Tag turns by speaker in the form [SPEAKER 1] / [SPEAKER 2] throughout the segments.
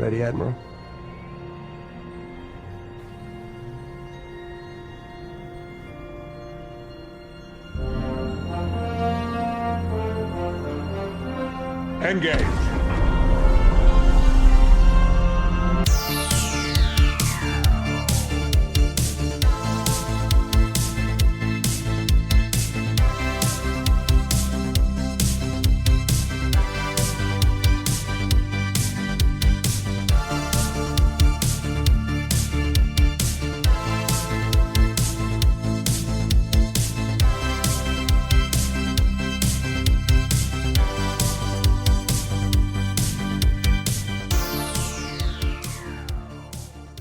[SPEAKER 1] ready, Admiral.
[SPEAKER 2] Engage.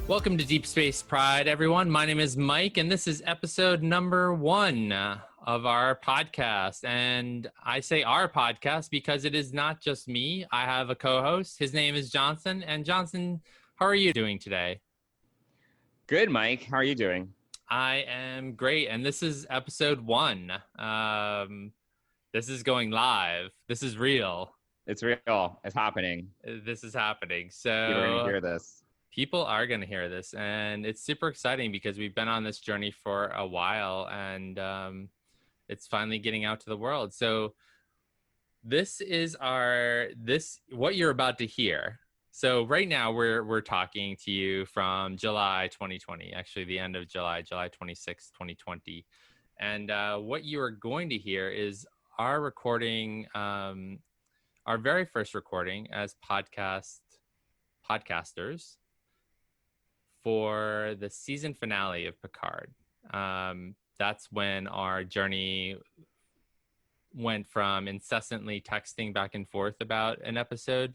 [SPEAKER 3] Welcome to Deep Space Pride, everyone. My name is Mike, and this is episode number 1 of our podcast. And I say our podcast because it is not just me. I have a co-host. His name is Johnson. And Johnson, how are you doing today?
[SPEAKER 4] Good, Mike. How are you doing?
[SPEAKER 3] I am great. And this is episode 1. This is going live. This is real.
[SPEAKER 4] It's real. It's happening.
[SPEAKER 3] This is happening. So
[SPEAKER 4] you're going to hear this.
[SPEAKER 3] People are going to hear this, and it's super exciting because we've been on this journey for a while, and it's finally getting out to the world. So this is what you're about to hear. So right now we're talking to you from July 2020, actually the end of July 26, 2020. And what you are going to hear is our recording, our very first recording as podcasters for the season finale of Picard. That's when our journey went from incessantly texting back and forth about an episode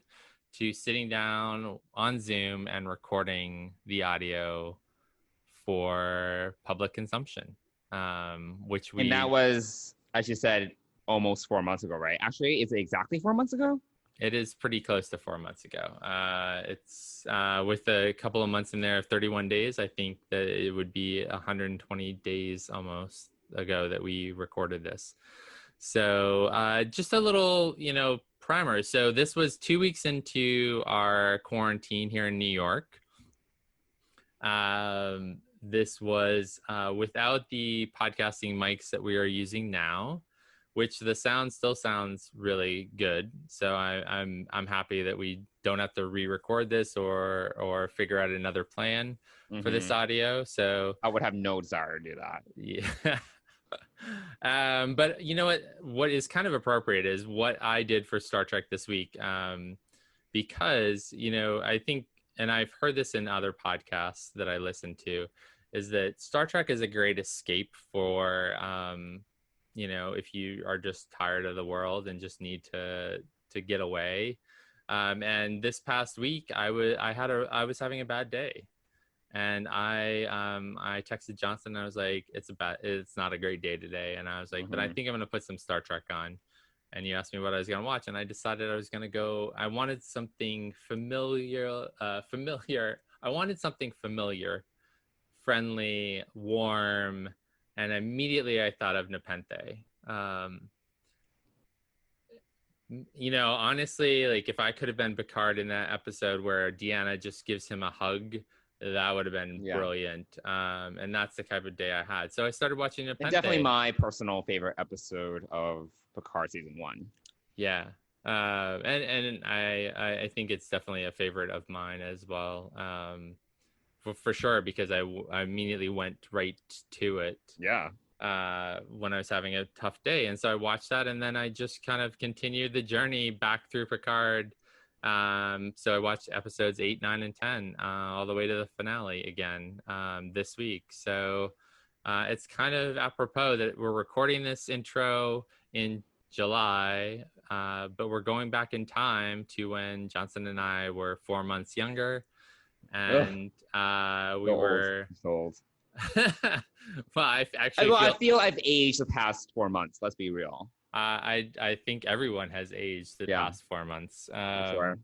[SPEAKER 3] to sitting down on Zoom and recording the audio for public consumption, which we...
[SPEAKER 4] And that was, as you said, almost 4 months ago, right? Actually, is it exactly 4 months ago?
[SPEAKER 3] It is pretty close to 4 months ago. It's with a couple of months in there of 31 days, I think that it would be 120 days almost ago that we recorded this. So just a little, primer. So this was 2 weeks into our quarantine here in New York. This was without the podcasting mics that we are using now, which the sound still sounds really good. So I'm happy that we don't have to re-record this or figure out another plan for this audio. So
[SPEAKER 4] I would have no desire to do that.
[SPEAKER 3] Yeah. But you know what is kind of appropriate is what I did for Star Trek this week. Because, I think, and I've heard this in other podcasts that I listen to, is that Star Trek is a great escape for, if you are just tired of the world and just need to get away. And this past week, I was having a bad day, and I texted Johnson. And I was like, it's not a great day today. And I was like, but I think I'm going to put some Star Trek on. And you asked me what I was going to watch, and I decided I was going to go. I wanted something familiar. I wanted something familiar, friendly, warm. And immediately I thought of Nepenthe. Honestly, like if I could have been Picard in that episode where Deanna just gives him a hug, that would have been brilliant. And that's the type of day I had. So I started watching Nepenthe.
[SPEAKER 4] It's definitely my personal favorite episode of Picard season 1.
[SPEAKER 3] Yeah. And I think it's definitely a favorite of mine as well. For sure, because I immediately went right to it.
[SPEAKER 4] Yeah.
[SPEAKER 3] When I was having a tough day. And so I watched that, and then I just kind of continued the journey back through Picard. So I watched episodes 8, 9, and 10 all the way to the finale again this week. So it's kind of apropos that we're recording this intro in July, but we're going back in time to when Johnson and I were 4 months younger. And we were
[SPEAKER 4] old.
[SPEAKER 3] Well, I
[SPEAKER 4] feel I've aged the past 4 months. Let's be real.
[SPEAKER 3] I think everyone has aged the past 4 months.
[SPEAKER 4] Sure.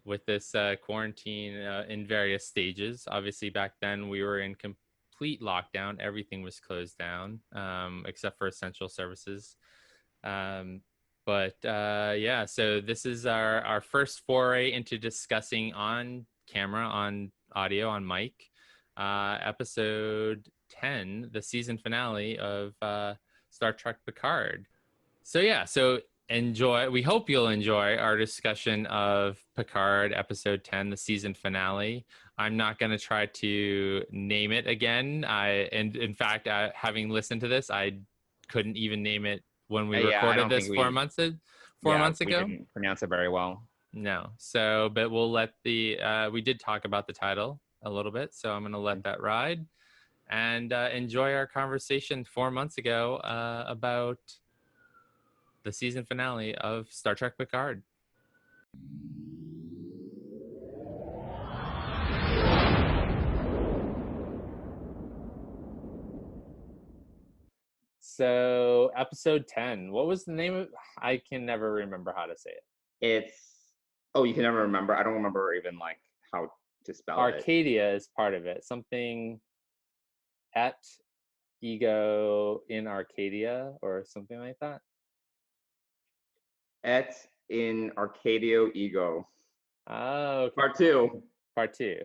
[SPEAKER 3] With this quarantine in various stages. Obviously, back then we were in complete lockdown. Everything was closed down except for essential services. So this is our first foray into discussing on camera, on audio, on mic. Episode 10, the season finale of Star Trek Picard. So enjoy. We hope you'll enjoy our discussion of Picard episode 10, the season finale. I'm not going to try to name it again. In fact, having listened to this, I couldn't even name it when we recorded this 4 months ago.
[SPEAKER 4] We didn't pronounce it very well.
[SPEAKER 3] No. So, but we'll let we did talk about the title a little bit, so I'm going to let that ride and enjoy our conversation 4 months ago about the season finale of Star Trek Picard. So, episode 10. What was the name of? I can never remember how to say it.
[SPEAKER 4] You can never remember. I don't remember even like how to spell it.
[SPEAKER 3] Arcadia is part of it. Something et ego in Arcadia or something like that.
[SPEAKER 4] Et in Arcadio Ego.
[SPEAKER 3] Oh, okay.
[SPEAKER 4] Part two.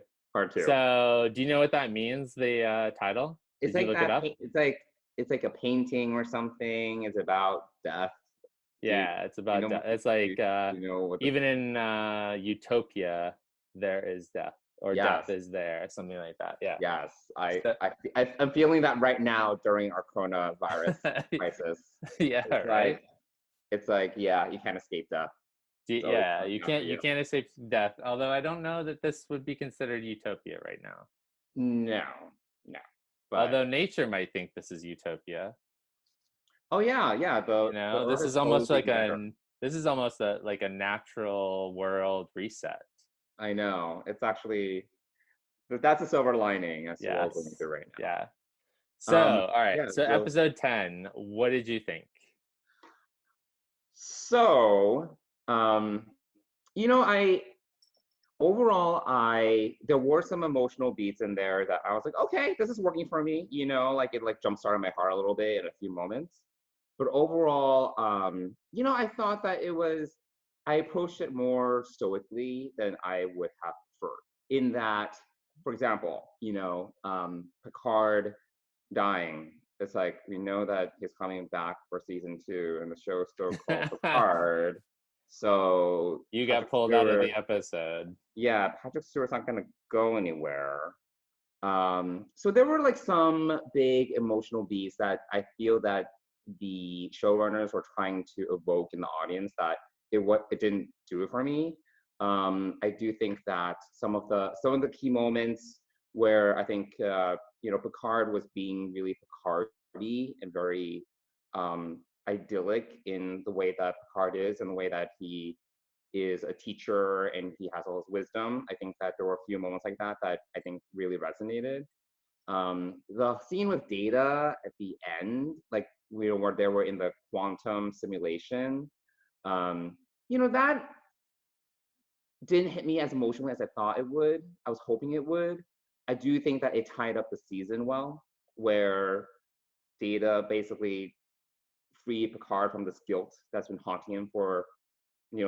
[SPEAKER 3] So, do you know what that means? The title?
[SPEAKER 4] It's
[SPEAKER 3] Did
[SPEAKER 4] like
[SPEAKER 3] you look
[SPEAKER 4] that.
[SPEAKER 3] it up?
[SPEAKER 4] It's like a painting or something. It's about death.
[SPEAKER 3] Yeah, it's about death. It's like even in Utopia, there is death, or death is there, something like that. Yeah.
[SPEAKER 4] Yes, I'm feeling that right now during our coronavirus crisis.
[SPEAKER 3] Yeah, right.
[SPEAKER 4] It's like you can't escape death.
[SPEAKER 3] You can't escape death. Although I don't know that this would be considered utopia right now.
[SPEAKER 4] No. But,
[SPEAKER 3] although nature might think this is utopia.
[SPEAKER 4] Oh yeah.
[SPEAKER 3] This is almost like a natural world reset.
[SPEAKER 4] I know. It's actually that's a silver lining. That's what we're going through right now.
[SPEAKER 3] Yeah. So all right. So episode 10. What did you think?
[SPEAKER 4] So, there were some emotional beats in there that I was like, okay, this is working for me. Like it like jump started my heart a little bit in a few moments. But overall, I thought that I approached it more stoically than I would have preferred. In that, for example, Picard dying. It's like, we know that he's coming back for season 2 and the show is still called Picard. So
[SPEAKER 3] you got pulled out of the episode.
[SPEAKER 4] Yeah, Patrick Stewart's not going to go anywhere. So there were like some big emotional beats that I feel that the showrunners were trying to evoke in the audience that it didn't do it for me. I do think that some of the key moments where I think Picard was being really Picard-y and very idyllic in the way that Picard is and the way that he is a teacher and he has all his wisdom. I think that there were a few moments like that I think really resonated. The scene with Data at the end, like where they were in the quantum simulation, that didn't hit me as emotionally as I thought it would. I was hoping it would. I do think that it tied up the season well, where Data basically freed Picard from this guilt that's been haunting him for,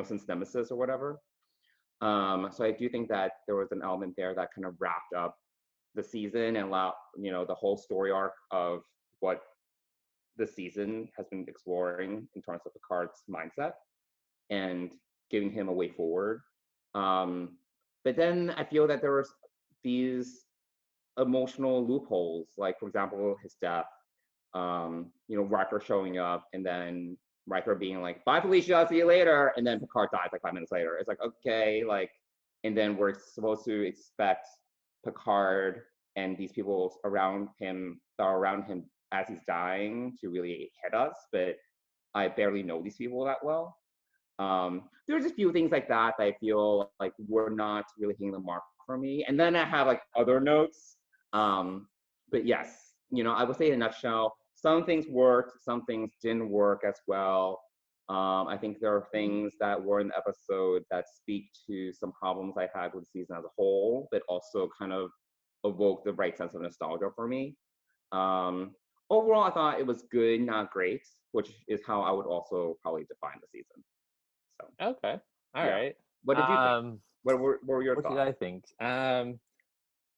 [SPEAKER 4] since Nemesis or whatever. So I do think that there was an element there that kind of wrapped up the season and allowed, the whole story arc of what the season has been exploring in terms of Picard's mindset and giving him a way forward. But then I feel that there were these emotional loopholes, like for example, his death, Riker showing up and then Riker being like, bye Felicia, see you later. And then Picard dies like 5 minutes later. It's like, okay, and then we're supposed to expect Picard and these people around him as he's dying to really hit us, but I barely know these people that well. There's a few things like that I feel like were not really hitting the mark for me. And then I have like other notes. But yes, I would say in a nutshell, some things worked, some things didn't work as well. I think there are things that were in the episode that speak to some problems I had with the season as a whole, but also kind of evoke the right sense of nostalgia for me. Overall, I thought it was good, not great, which is how I would also probably define the season. So
[SPEAKER 3] okay, all right.
[SPEAKER 4] What did you think? What were your
[SPEAKER 3] What did
[SPEAKER 4] thoughts?
[SPEAKER 3] I think?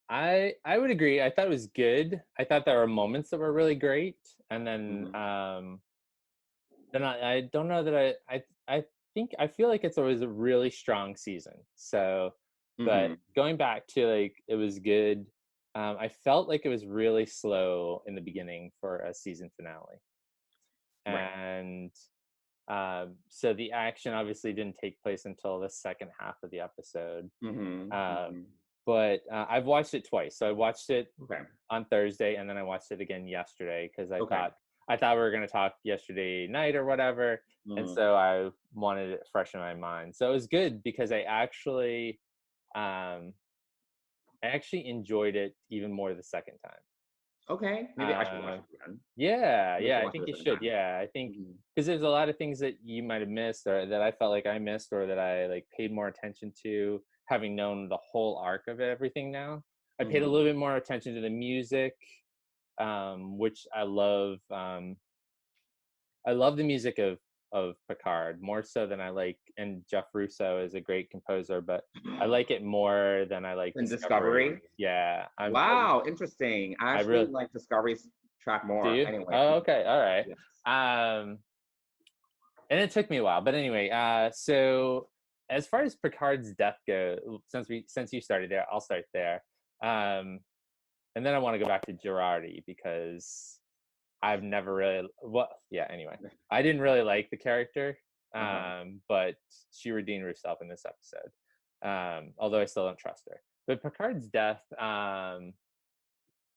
[SPEAKER 3] I would agree. I thought it was good. I thought there were moments that were really great, and then I don't know that I think I feel like it's always a really strong season. So, but
[SPEAKER 4] Mm-hmm.
[SPEAKER 3] going back to like it was good. I felt like it was really slow in the beginning for a season finale,
[SPEAKER 4] Right.
[SPEAKER 3] and so the action obviously didn't take place until the second half of the episode.
[SPEAKER 4] Mm-hmm.
[SPEAKER 3] Um,
[SPEAKER 4] Mm-hmm.
[SPEAKER 3] but I've watched it twice. So I watched it
[SPEAKER 4] Okay.
[SPEAKER 3] on Thursday, and then I watched it again yesterday because
[SPEAKER 4] Okay.
[SPEAKER 3] I thought we were going to talk yesterday night or whatever, and
[SPEAKER 4] Mm-hmm.
[SPEAKER 3] so I wanted it fresh in my mind. So it was good because um, I actually enjoyed it even more the second
[SPEAKER 4] Okay. Maybe I should watch
[SPEAKER 3] time.
[SPEAKER 4] it again. Maybe I
[SPEAKER 3] Yeah,
[SPEAKER 4] should
[SPEAKER 3] I
[SPEAKER 4] watch it
[SPEAKER 3] think
[SPEAKER 4] a
[SPEAKER 3] you
[SPEAKER 4] second
[SPEAKER 3] should.
[SPEAKER 4] time.
[SPEAKER 3] Yeah, I think
[SPEAKER 4] Mm-hmm.
[SPEAKER 3] because there's a lot of things that you might have missed or that I felt like I missed or that I like paid more attention to, having known the whole arc of everything now. I paid a
[SPEAKER 4] Mm-hmm.
[SPEAKER 3] little bit more attention to the music, which I love. I love the music of Picard more so than I like, and Jeff Russo is a great composer, but I like it more than I like
[SPEAKER 4] And
[SPEAKER 3] Discovery.
[SPEAKER 4] Discovery.
[SPEAKER 3] Yeah,
[SPEAKER 4] Wow, interesting. I
[SPEAKER 3] I
[SPEAKER 4] actually
[SPEAKER 3] really
[SPEAKER 4] like Discovery's track
[SPEAKER 3] do
[SPEAKER 4] more.
[SPEAKER 3] you?
[SPEAKER 4] Anyway.
[SPEAKER 3] Oh, okay, all right.
[SPEAKER 4] Yes.
[SPEAKER 3] And it took me a while, but anyway, so as far as Picard's death goes, since you started there, I'll start there. Um, and then I want to go back to Girardi because I've never really yeah, anyway. I didn't really like the character,
[SPEAKER 4] Uh-huh.
[SPEAKER 3] but she redeemed herself in this episode. Although I still don't trust her. But Picard's death,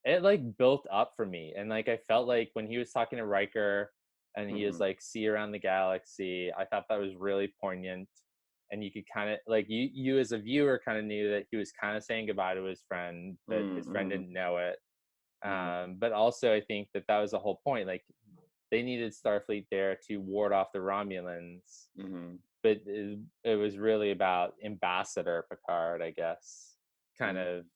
[SPEAKER 3] it like built up for me. And like I felt like when he was talking to Riker and he was
[SPEAKER 4] Mm-hmm.
[SPEAKER 3] like, see around the galaxy, I thought that was really poignant. And you could kind of like you as a viewer kind of knew that he was kind of saying goodbye to his friend, but his friend
[SPEAKER 4] Mm-hmm.
[SPEAKER 3] didn't know it.
[SPEAKER 4] Mm-hmm.
[SPEAKER 3] But also, I think that that was the whole point. Like, they needed Starfleet there to ward off the Romulans,
[SPEAKER 4] Mm-hmm.
[SPEAKER 3] but it was really about Ambassador Picard, I guess, kind
[SPEAKER 4] Mm-hmm.
[SPEAKER 3] of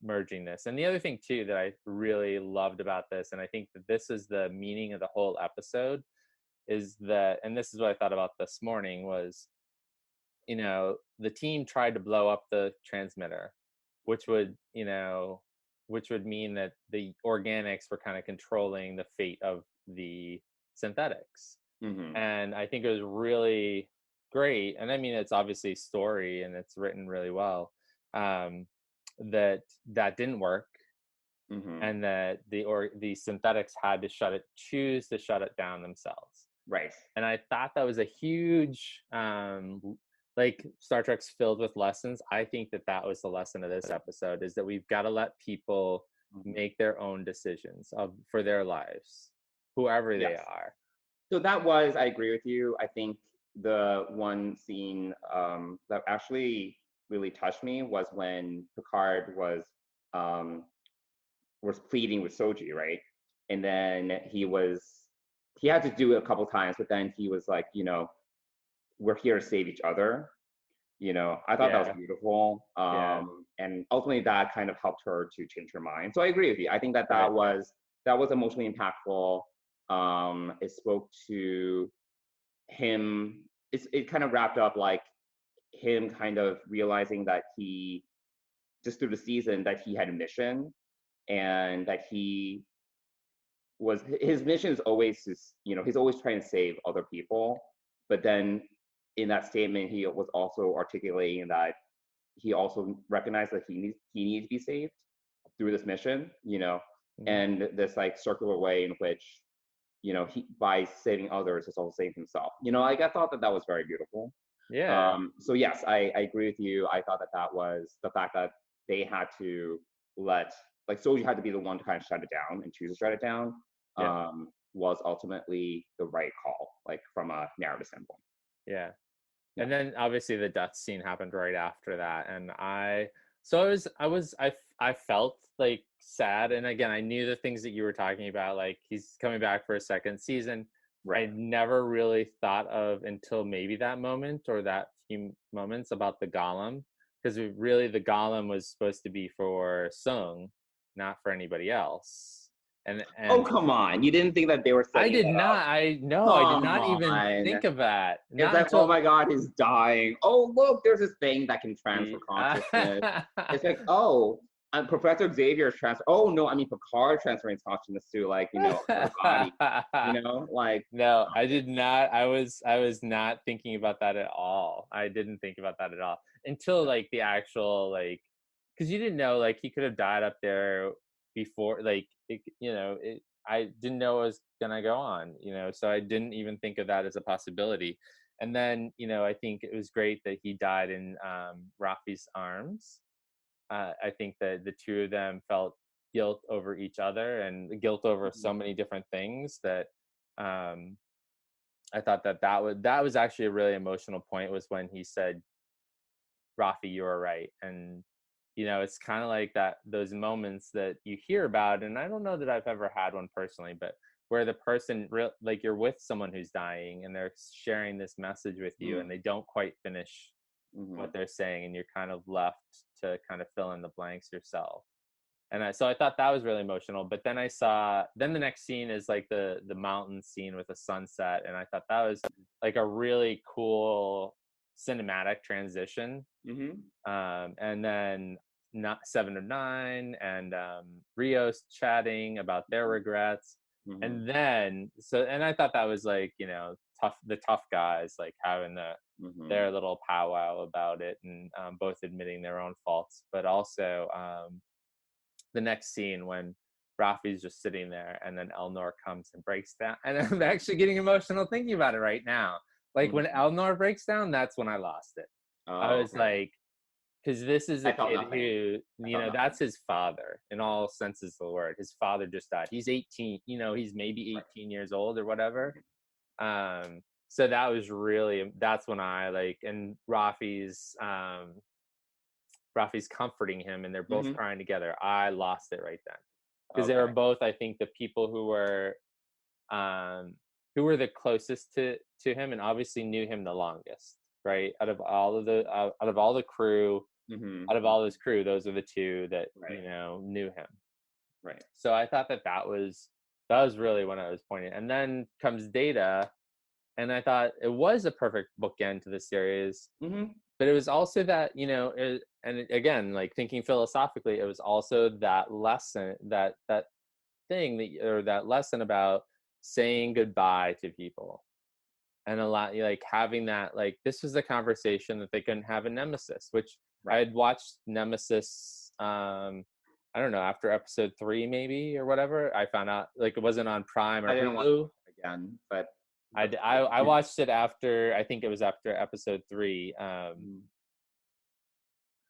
[SPEAKER 3] merging this. And the other thing too that I really loved about this, and I think that this is the meaning of the whole episode, is that, and this is what I thought about this morning was, the team tried to blow up the transmitter, which would, which would mean that the organics were kind of controlling the fate of the synthetics.
[SPEAKER 4] Mm-hmm.
[SPEAKER 3] And I think it was really great. And I mean, it's obviously story and it's written really well. That didn't work,
[SPEAKER 4] Mm-hmm.
[SPEAKER 3] and that the synthetics had to choose to shut it down themselves.
[SPEAKER 4] Right.
[SPEAKER 3] And I thought that was a huge, like Star Trek's filled with lessons. I think that that was the lesson of this episode, is that we've got to let people
[SPEAKER 4] Mm-hmm.
[SPEAKER 3] make their own decisions for their lives, whoever they
[SPEAKER 4] Yes.
[SPEAKER 3] are.
[SPEAKER 4] So I agree with you. I think the one scene that actually really touched me was when Picard was pleading with Soji, right? And then he had to do it a couple times, but then he was like, we're here to save each other. I thought that was
[SPEAKER 3] Yeah,
[SPEAKER 4] beautiful.
[SPEAKER 3] yeah,
[SPEAKER 4] And ultimately that kind of helped her to change her mind. So I agree with you. I think that
[SPEAKER 3] right,
[SPEAKER 4] that was emotionally impactful. It spoke to him. It kind of wrapped up like him kind of realizing that he just through the season that he had a mission, and that his mission is always to, he's always trying to save other people. But then in that statement, he was also articulating that he also recognized that he needs to be saved through this mission,
[SPEAKER 3] mhm,
[SPEAKER 4] and this like circular way in which, he by saving others is also saving himself. Like I thought that was very beautiful.
[SPEAKER 3] yeah,
[SPEAKER 4] So yes, I agree with you. I thought that was the fact that they had to Soji had to be the one to kind of shut it down and choose to shut it down,
[SPEAKER 3] yeah,
[SPEAKER 4] was ultimately the right call, like from a narrative standpoint.
[SPEAKER 3] yeah.
[SPEAKER 4] Yeah.
[SPEAKER 3] And then obviously the death scene happened right after that, and I felt like sad. And again, I knew the things that you were talking about, like he's coming back for a second season. I
[SPEAKER 4] Right.
[SPEAKER 3] never really thought of until maybe that moment or that few moments about the golem, because really the golem was supposed to be for Sung, not for anybody else.
[SPEAKER 4] Oh,
[SPEAKER 3] and
[SPEAKER 4] come on. You didn't think that they were
[SPEAKER 3] I
[SPEAKER 4] setting
[SPEAKER 3] did
[SPEAKER 4] that
[SPEAKER 3] not.
[SPEAKER 4] up?
[SPEAKER 3] I no, I did
[SPEAKER 4] Come
[SPEAKER 3] not even
[SPEAKER 4] on.
[SPEAKER 3] think of that.
[SPEAKER 4] It's
[SPEAKER 3] Not
[SPEAKER 4] like, oh
[SPEAKER 3] until
[SPEAKER 4] my God, he's dying. Oh, look, there's this thing that can transfer consciousness. It's like, oh, Professor Xavier's transfer. Oh, no, I mean, Picard transferring consciousness to, like, her body. Like,
[SPEAKER 3] No, I did not. I was not thinking about that at all. I didn't think about that at all until like the actual like, because you didn't know like he could have died up there before like I didn't know it was gonna go on, so I didn't even think of that as a possibility. And then I think it was great that he died in Rafi's arms. I think that the two of them felt guilt over each other and guilt over so many different things that I thought that was actually a really emotional point, was when he said, Rafi, you were right. And it's kind of like that, those moments that you hear about, and I don't know that I've ever had one personally, but where the person like you're with someone who's dying and they're sharing this message with you and they don't quite finish what they're saying, and you're kind of left to kind of fill in the blanks yourself. And so I thought that was really emotional. But then then the next scene is like the mountain scene with a sunset, and I thought that was like a really cool cinematic transition. And then not 7 of 9 and Rios chatting about their regrets. And then and I thought that was like the tough guys like having their little powwow about it, and both admitting their own faults. But also the next scene when Rafi's just sitting there and then Elnor comes and breaks down, and I'm actually getting emotional thinking about it right now. Like when Elnor breaks down, that's when I lost it. I was like, because this is a kid who, that's his father in all senses of the word. His father just died. He's 18, he's maybe 18 years old or whatever. So that's when I like, and Rafi's comforting him and they're both crying together. I lost it right then. Because they were both, I think, the people who were the closest to him and obviously knew him the longest, right? Out of all the crew, out of all his crew, those are the two that knew him.
[SPEAKER 4] Right.
[SPEAKER 3] So I thought that was really when I was pointing. And then comes Data, and I thought it was a perfect bookend to the series. But it was also that and again, like thinking philosophically, it was also that lesson, that thing that lesson about saying goodbye to people. And a lot like having that, like this was the conversation that they couldn't have in Nemesis, which I had watched Nemesis I don't know, after episode 3 maybe or whatever. I found out like it wasn't on Prime or
[SPEAKER 4] I didn't
[SPEAKER 3] Hulu.
[SPEAKER 4] watch it again, but
[SPEAKER 3] I watched it after, I think it was after episode 3.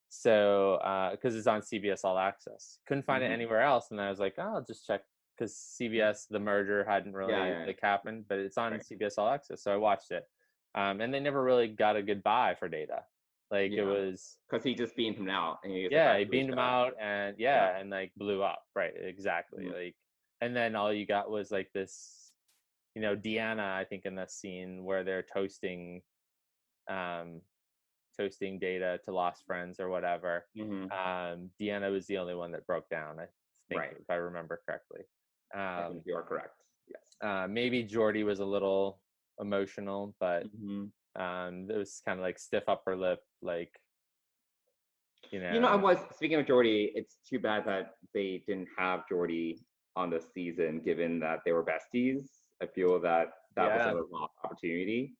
[SPEAKER 3] So because it's on CBS All Access, couldn't find it anywhere else, and I was like, oh, I'll just check, because CBS, the merger hadn't really like happened, but it's on CBS All Access, so I watched it. And they never really got a goodbye for Data. Like it was
[SPEAKER 4] because he just beamed him out. And he
[SPEAKER 3] beamed him out, and and like blew up. Right, exactly. Like, and then all you got was like this, Deanna, I think in that scene where they're toasting Data to lost friends or whatever. Deanna was the only one that broke down, I think, if I remember correctly.
[SPEAKER 4] I think you are correct. Yes.
[SPEAKER 3] Maybe Geordi was a little emotional, but it was kind of like stiff upper lip, like
[SPEAKER 4] I was speaking of Geordi. It's too bad that they didn't have Geordi on the season, given that they were besties. I feel that was a lost opportunity.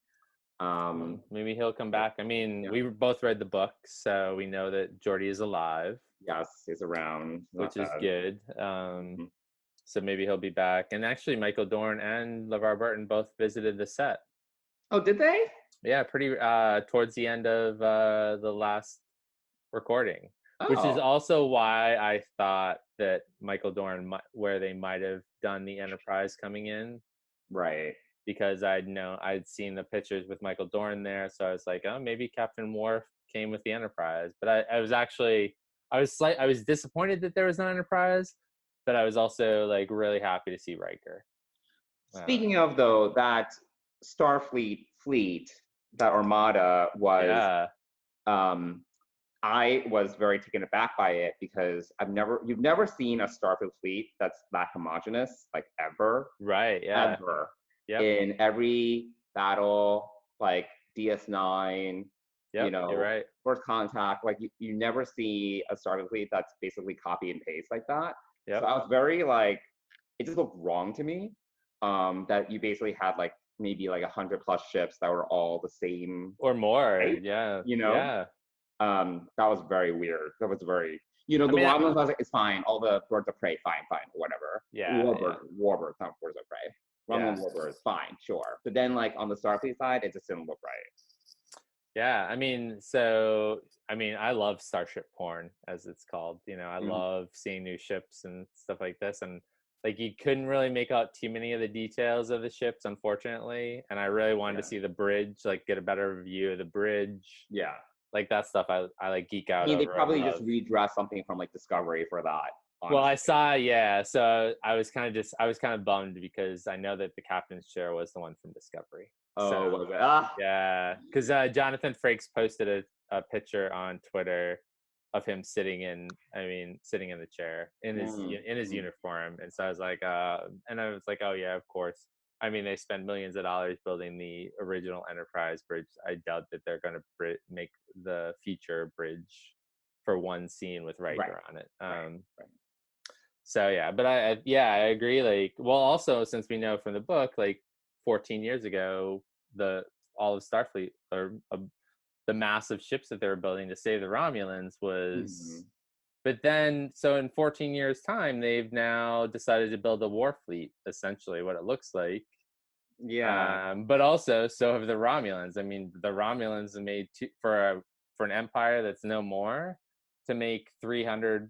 [SPEAKER 3] Maybe he'll come back. I mean, we both read the book, so we know that Geordi is alive.
[SPEAKER 4] Yes, he's around,
[SPEAKER 3] which is good. So maybe he'll be back. And actually, Michael Dorn and LeVar Burton both visited the set.
[SPEAKER 4] Oh, did they?
[SPEAKER 3] Yeah, pretty towards the end of the last recording, which is also why I thought that Michael Dorn, where they might have done the Enterprise coming in,
[SPEAKER 4] right?
[SPEAKER 3] Because I'd seen the pictures with Michael Dorn there, so I was like, oh, maybe Captain Worf came with the Enterprise. But I was disappointed that there was no Enterprise, but I was also like really happy to see Riker.
[SPEAKER 4] Speaking of though, that Starfleet fleet, that Armada was I was very taken aback by it because you've never seen a Starfleet fleet that's that homogenous, like ever,
[SPEAKER 3] Right. Yeah.
[SPEAKER 4] ever.
[SPEAKER 3] Yep.
[SPEAKER 4] In every battle, like DS9,
[SPEAKER 3] Yep. You're right.
[SPEAKER 4] First Contact, like you never see a Starfleet fleet that's basically copy and paste like that.
[SPEAKER 3] Yep.
[SPEAKER 4] So I was very like, it just looked wrong to me. That you basically had like maybe like 100+ ships that were all the same
[SPEAKER 3] or more.
[SPEAKER 4] type,
[SPEAKER 3] Yeah.
[SPEAKER 4] you know?
[SPEAKER 3] Yeah.
[SPEAKER 4] That was very weird. That was very, the
[SPEAKER 3] I mean,
[SPEAKER 4] Romulans, I was like, it's fine. All the birds of prey, fine, whatever.
[SPEAKER 3] Yeah,
[SPEAKER 4] Warbirds, not birds of prey. Romulan warbirds, fine, sure. But then, like on the Starfleet side, it just didn't look right.
[SPEAKER 3] Yeah, I mean, I love starship porn, as it's called. I love seeing new ships and stuff like this, and like you couldn't really make out too many of the details of the ships, unfortunately. And I really wanted to see the bridge, like get a better view of the bridge.
[SPEAKER 4] Yeah.
[SPEAKER 3] Like that stuff, I like geek out
[SPEAKER 4] I mean, they
[SPEAKER 3] over.
[SPEAKER 4] probably just redressed something from like Discovery for that. Honestly.
[SPEAKER 3] Well, I saw, so I was kind of bummed because I know that the captain's chair was the one from Discovery.
[SPEAKER 4] Oh,
[SPEAKER 3] so,
[SPEAKER 4] was it? Ah.
[SPEAKER 3] Yeah, because Jonathan Frakes posted a picture on Twitter of him sitting in the chair in his uniform, and so I was like, oh yeah, of course. I mean, they spend millions of dollars building the original Enterprise bridge. I doubt that they're going to make the future bridge for one scene with Riker on it.
[SPEAKER 4] Right.
[SPEAKER 3] So yeah, but I agree. Like, well, also since we know from the book, like 14 years ago, all of Starfleet or the massive ships that they were building to save the Romulans was. But then, so in 14 years' time, they've now decided to build a war fleet, essentially, what it looks like.
[SPEAKER 4] Yeah.
[SPEAKER 3] But also, so have the Romulans. I mean, the Romulans have made for an empire that's no more to make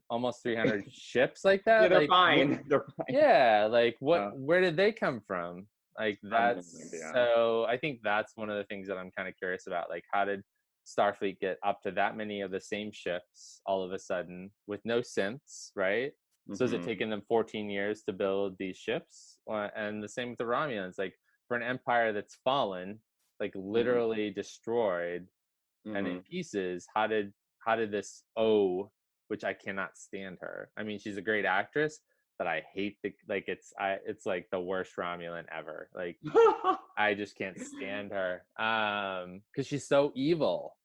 [SPEAKER 3] almost 300 ships like that.
[SPEAKER 4] Yeah, they're
[SPEAKER 3] like,
[SPEAKER 4] fine. They're fine.
[SPEAKER 3] Yeah, like where did they come from? Like that's
[SPEAKER 4] Yeah.
[SPEAKER 3] So I think that's one of the things that I'm kind of curious about. Like, how did Starfleet get up to that many of the same ships all of a sudden with no synths, right? So is it taking them 14 years to build these ships? And the same with the Romulans. Like, for an empire that's fallen, like literally destroyed and in pieces, how did this which I cannot stand her. I mean, she's a great actress, but I hate it's like the worst Romulan ever. Like I just can't stand her. Because she's so evil.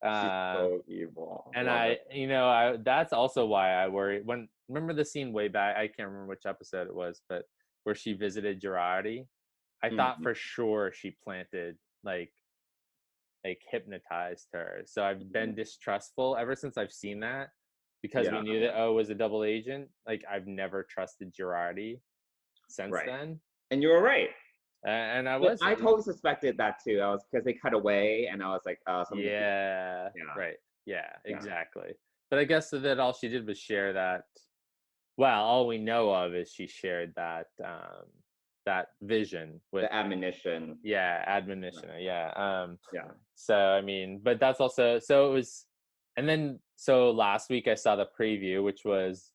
[SPEAKER 4] She's so evil.
[SPEAKER 3] And that's also why I worry remember the scene way back, I can't remember which episode it was, but where she visited Girardi. I thought for sure she planted like hypnotized her. So I've been distrustful ever since I've seen that, because we knew that O was a double agent. Like, I've never trusted Girardi since then.
[SPEAKER 4] And you were right.
[SPEAKER 3] And I
[SPEAKER 4] totally suspected that too. I was, because they cut away, and I was like,
[SPEAKER 3] right. Yeah, exactly. But I guess that all she did was share that. Well, all we know of is she shared that vision with
[SPEAKER 4] the admonition.
[SPEAKER 3] So I mean, but that's also, so it was. And then, so last week I saw the preview, which was,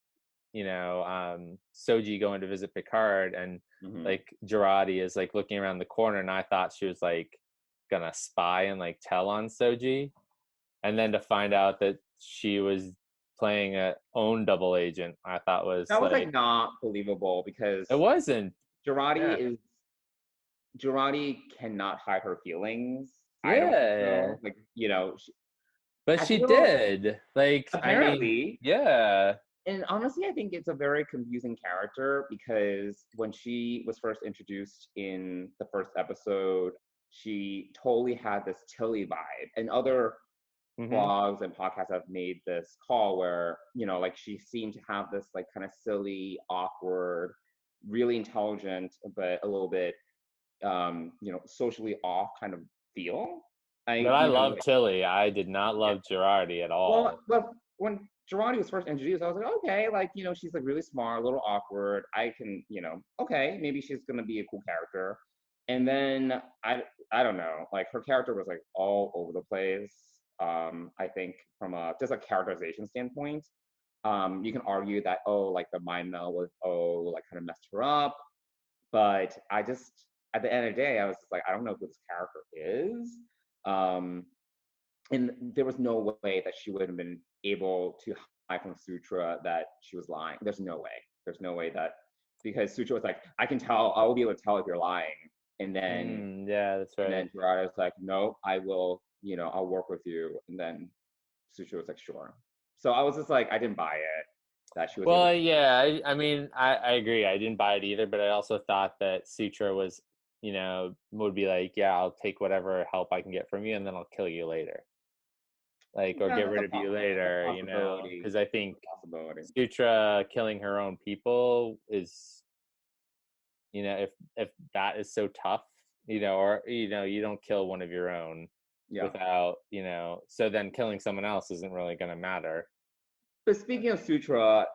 [SPEAKER 3] Soji going to visit Picard, and like Girardi is like looking around the corner, and I thought she was like gonna spy and like tell on Soji, and then to find out that she was playing a own double agent, I thought was
[SPEAKER 4] like not believable, because
[SPEAKER 3] it wasn't.
[SPEAKER 4] Girardi cannot hide her feelings.
[SPEAKER 3] Yeah.
[SPEAKER 4] I don't know. Like,
[SPEAKER 3] but she did. Like,
[SPEAKER 4] apparently.
[SPEAKER 3] Yeah.
[SPEAKER 4] And honestly, I think it's a very confusing character, because when she was first introduced in the first episode, she totally had this Tilly vibe. And other blogs and podcasts have made this call where, like she seemed to have this like kind of silly, awkward, really intelligent, but a little bit, socially off kind of feel.
[SPEAKER 3] I love Tilly. I did not love Girardi at all.
[SPEAKER 4] Well, when Girardi was first introduced, I was like, okay, like, she's like really smart, a little awkward. I can, okay, maybe she's gonna be a cool character. And then I don't know, like her character was like all over the place. I think from just a characterization standpoint, you can argue that like the mind meld with like kind of messed her up, but I just, at the end of the day, I was just like, I don't know who this character is. and there was no way that she would have been able to hide from Sutra that she was lying. There's no way. There's no way that, because Sutra was like, I can tell, I will be able to tell if you're lying. And then
[SPEAKER 3] Yeah, that's right.
[SPEAKER 4] and then Gerardo's like, no, I will, I'll work with you. And then Sutra was like, sure. So I was just like, I didn't buy it that she was able
[SPEAKER 3] Well,
[SPEAKER 4] to.
[SPEAKER 3] yeah, I mean, I agree. I didn't buy it either, but I also thought that Sutra was, would be like, yeah, I'll take whatever help I can get from you, and then I'll kill you later, like, or
[SPEAKER 4] Yeah,
[SPEAKER 3] get
[SPEAKER 4] that's
[SPEAKER 3] rid of you later,
[SPEAKER 4] possibility.
[SPEAKER 3] because I think
[SPEAKER 4] Possibility.
[SPEAKER 3] Sutra killing her own people is, if that is so tough, or you don't kill one of your own
[SPEAKER 4] Yeah.
[SPEAKER 3] without, so then killing someone else isn't really going to matter.
[SPEAKER 4] But speaking of Sutra,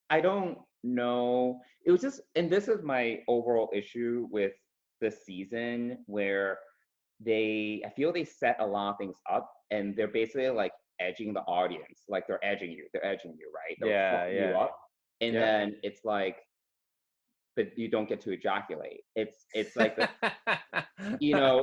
[SPEAKER 4] I don't know. It was just, and this is my overall issue with this season, where I feel they set a lot of things up, and they're basically like edging the audience, like they're edging you, right? They're fucking you up, and then it's like, but you don't get to ejaculate. It's like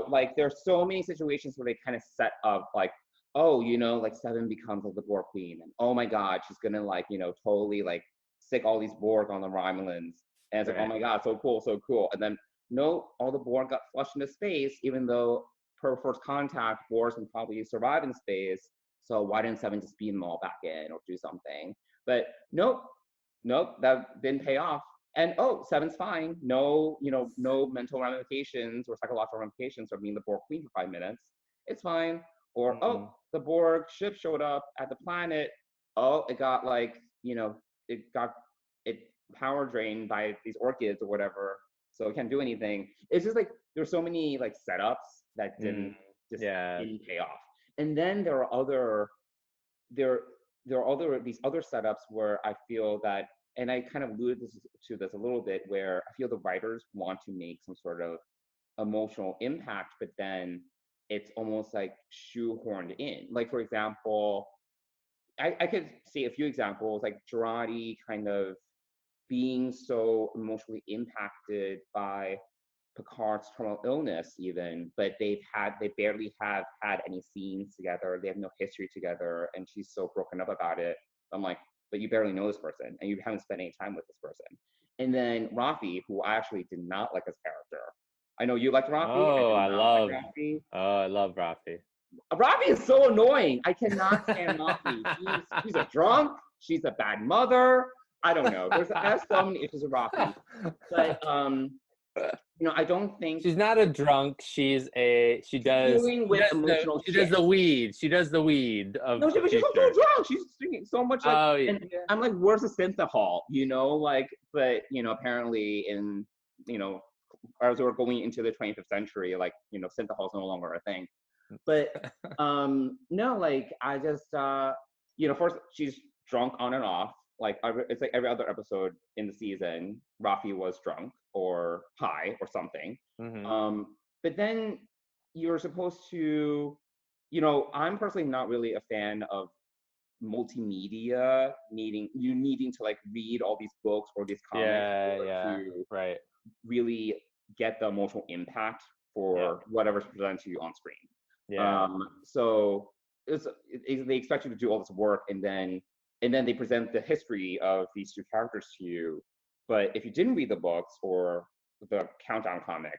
[SPEAKER 4] like there's so many situations where they kind of set up like, oh, like Seven becomes like the Borg Queen, and oh my God, she's gonna like, totally like stick all these Borg on the Romulans, and it's like, oh my God, so cool, and then no, all the Borg got flushed into space, even though per first contact, Borg can probably survive in space. So why didn't Seven just beam them all back in or do something? But nope, that didn't pay off. And Seven's fine. No, no mental ramifications or psychological ramifications for being the Borg Queen for 5 minutes. It's fine. Or the Borg ship showed up at the planet. Oh, it got like, it power drained by these orchids or whatever, so it can't do anything. It's just like there's so many like setups that didn't pay off. And then there are these other setups where I feel that, and I kind of alluded to this a little bit, where I feel the writers want to make some sort of emotional impact, but then it's almost like shoehorned in. Like, for example, I could see a few examples, like Girardi kind of being so emotionally impacted by Picard's terminal illness, even, but they barely have had any scenes together. They have no history together, and she's so broken up about it. I'm like, but you barely know this person, and you haven't spent any time with this person. And then Rafi, who I actually did not like as character. I know you liked Rafi.
[SPEAKER 3] I love Rafi. Oh, I love Rafi.
[SPEAKER 4] Rafi is so annoying. I cannot stand Rafi. She's a drunk. She's a bad mother. I don't know. There's so many issues with Rafi. But I don't think
[SPEAKER 3] she's not a drunk. She does the weed. She does the weed of.
[SPEAKER 4] No, she's so drunk. She's drinking so much. Like, and I'm like, where's the synthahol? But apparently as we're going into the 25th century, like, synthahol is no longer a thing. But no, like, I just first, she's drunk on and off. Like, it's like every other episode in the season, Rafi was drunk or high or something.
[SPEAKER 3] Mm-hmm.
[SPEAKER 4] But then you're supposed to, I'm personally not really a fan of multimedia needing to like read all these books or these comics to really get the emotional impact for whatever's presented to you on screen. So they expect you to do all this work, and then they present the history of these two characters to you. But if you didn't read the books or the Countdown comic,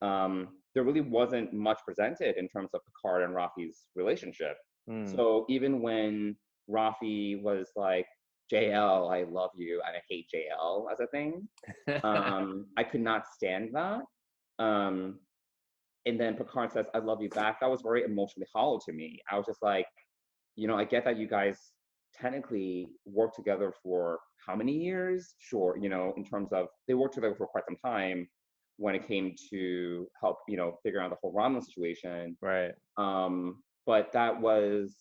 [SPEAKER 4] there really wasn't much presented in terms of Picard and Rafi's relationship. So even when Rafi was like, JL, I love you, and I hate JL as a thing, I could not stand that. And then Picard says, I love you back. That was very emotionally hollow to me. I was just like, I get that you guys technically worked together for how many years? Sure, in terms of they worked together for quite some time when it came to help, figure out the whole Romulan situation.
[SPEAKER 3] Right.
[SPEAKER 4] But that was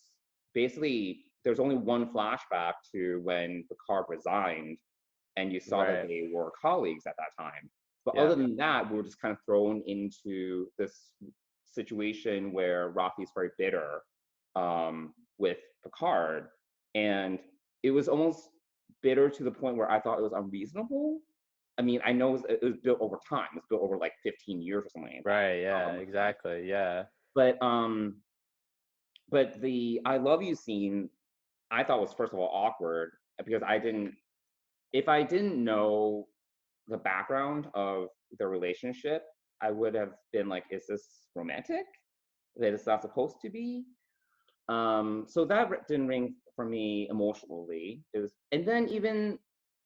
[SPEAKER 4] basically, there's only one flashback to when Picard resigned, and you saw that they were colleagues at that time. But other than that, we were just kind of thrown into this situation where Rafi's very bitter with Picard. And it was almost bitter to the point where I thought it was unreasonable. I mean, I know it was built over time. It was built over like 15 years or something like that.
[SPEAKER 3] Right. Yeah. Exactly. Yeah.
[SPEAKER 4] But the I love you scene, I thought was first of all awkward because if I didn't know the background of the relationship, I would have been like, is this romantic? That it's not supposed to be. So that didn't ring for me emotionally. It was, and then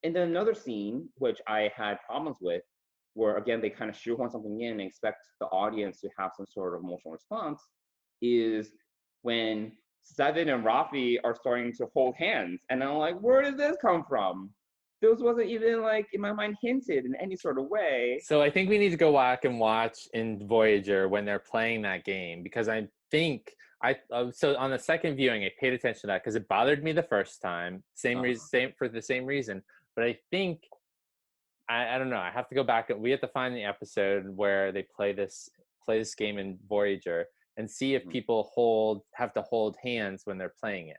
[SPEAKER 4] another scene which I had problems with, where again they kind of shoehorn something in and expect the audience to have some sort of emotional response, is when Seven and Rafi are starting to hold hands, and I'm like, where did this come from? This wasn't even like in my mind hinted in any sort of way.
[SPEAKER 3] So I think we need to go back and watch in Voyager when they're playing that game, because I think so on the second viewing I paid attention to that because it bothered me the first time, same for the same reason. But I think I don't know. I have to go back and we have to find the episode where they play this game in Voyager and see if people have to hold hands when they're playing it.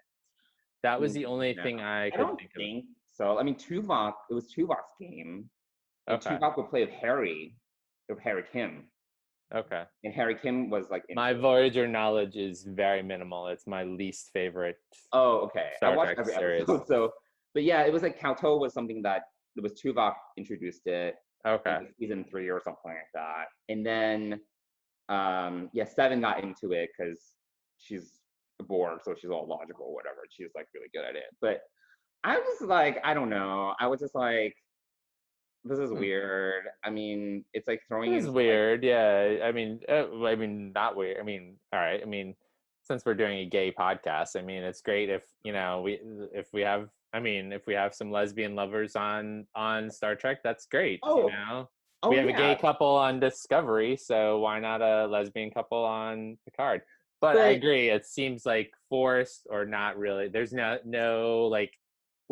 [SPEAKER 3] That was the only thing I could think of.
[SPEAKER 4] So I mean, Tuvok. It was Tuvok's game. Okay. Tuvok would play with Harry Kim.
[SPEAKER 3] Okay.
[SPEAKER 4] And Harry Kim was like.
[SPEAKER 3] My Voyager knowledge is very minimal. It's my least favorite.
[SPEAKER 4] Oh, okay.
[SPEAKER 3] Star
[SPEAKER 4] I watched
[SPEAKER 3] Trek
[SPEAKER 4] every
[SPEAKER 3] series.
[SPEAKER 4] episode. So, but yeah, it was like Kauto was something that it was Tuvok introduced it.
[SPEAKER 3] Okay.
[SPEAKER 4] Like season 3 or something like that, and then Seven got into it because she's bored, so she's all logical or whatever. She's like really good at it, but. I was like, I don't know. I was just like, this is weird. I mean, it's like throwing.
[SPEAKER 3] It's weird, yeah. I mean, not weird. I mean, all right. I mean, since we're doing a gay podcast, I mean, it's great if we have some lesbian lovers on Star Trek. That's great. We have a gay couple on Discovery, so why not a lesbian couple on Picard? But I agree. It seems like forced or not really. There's no like.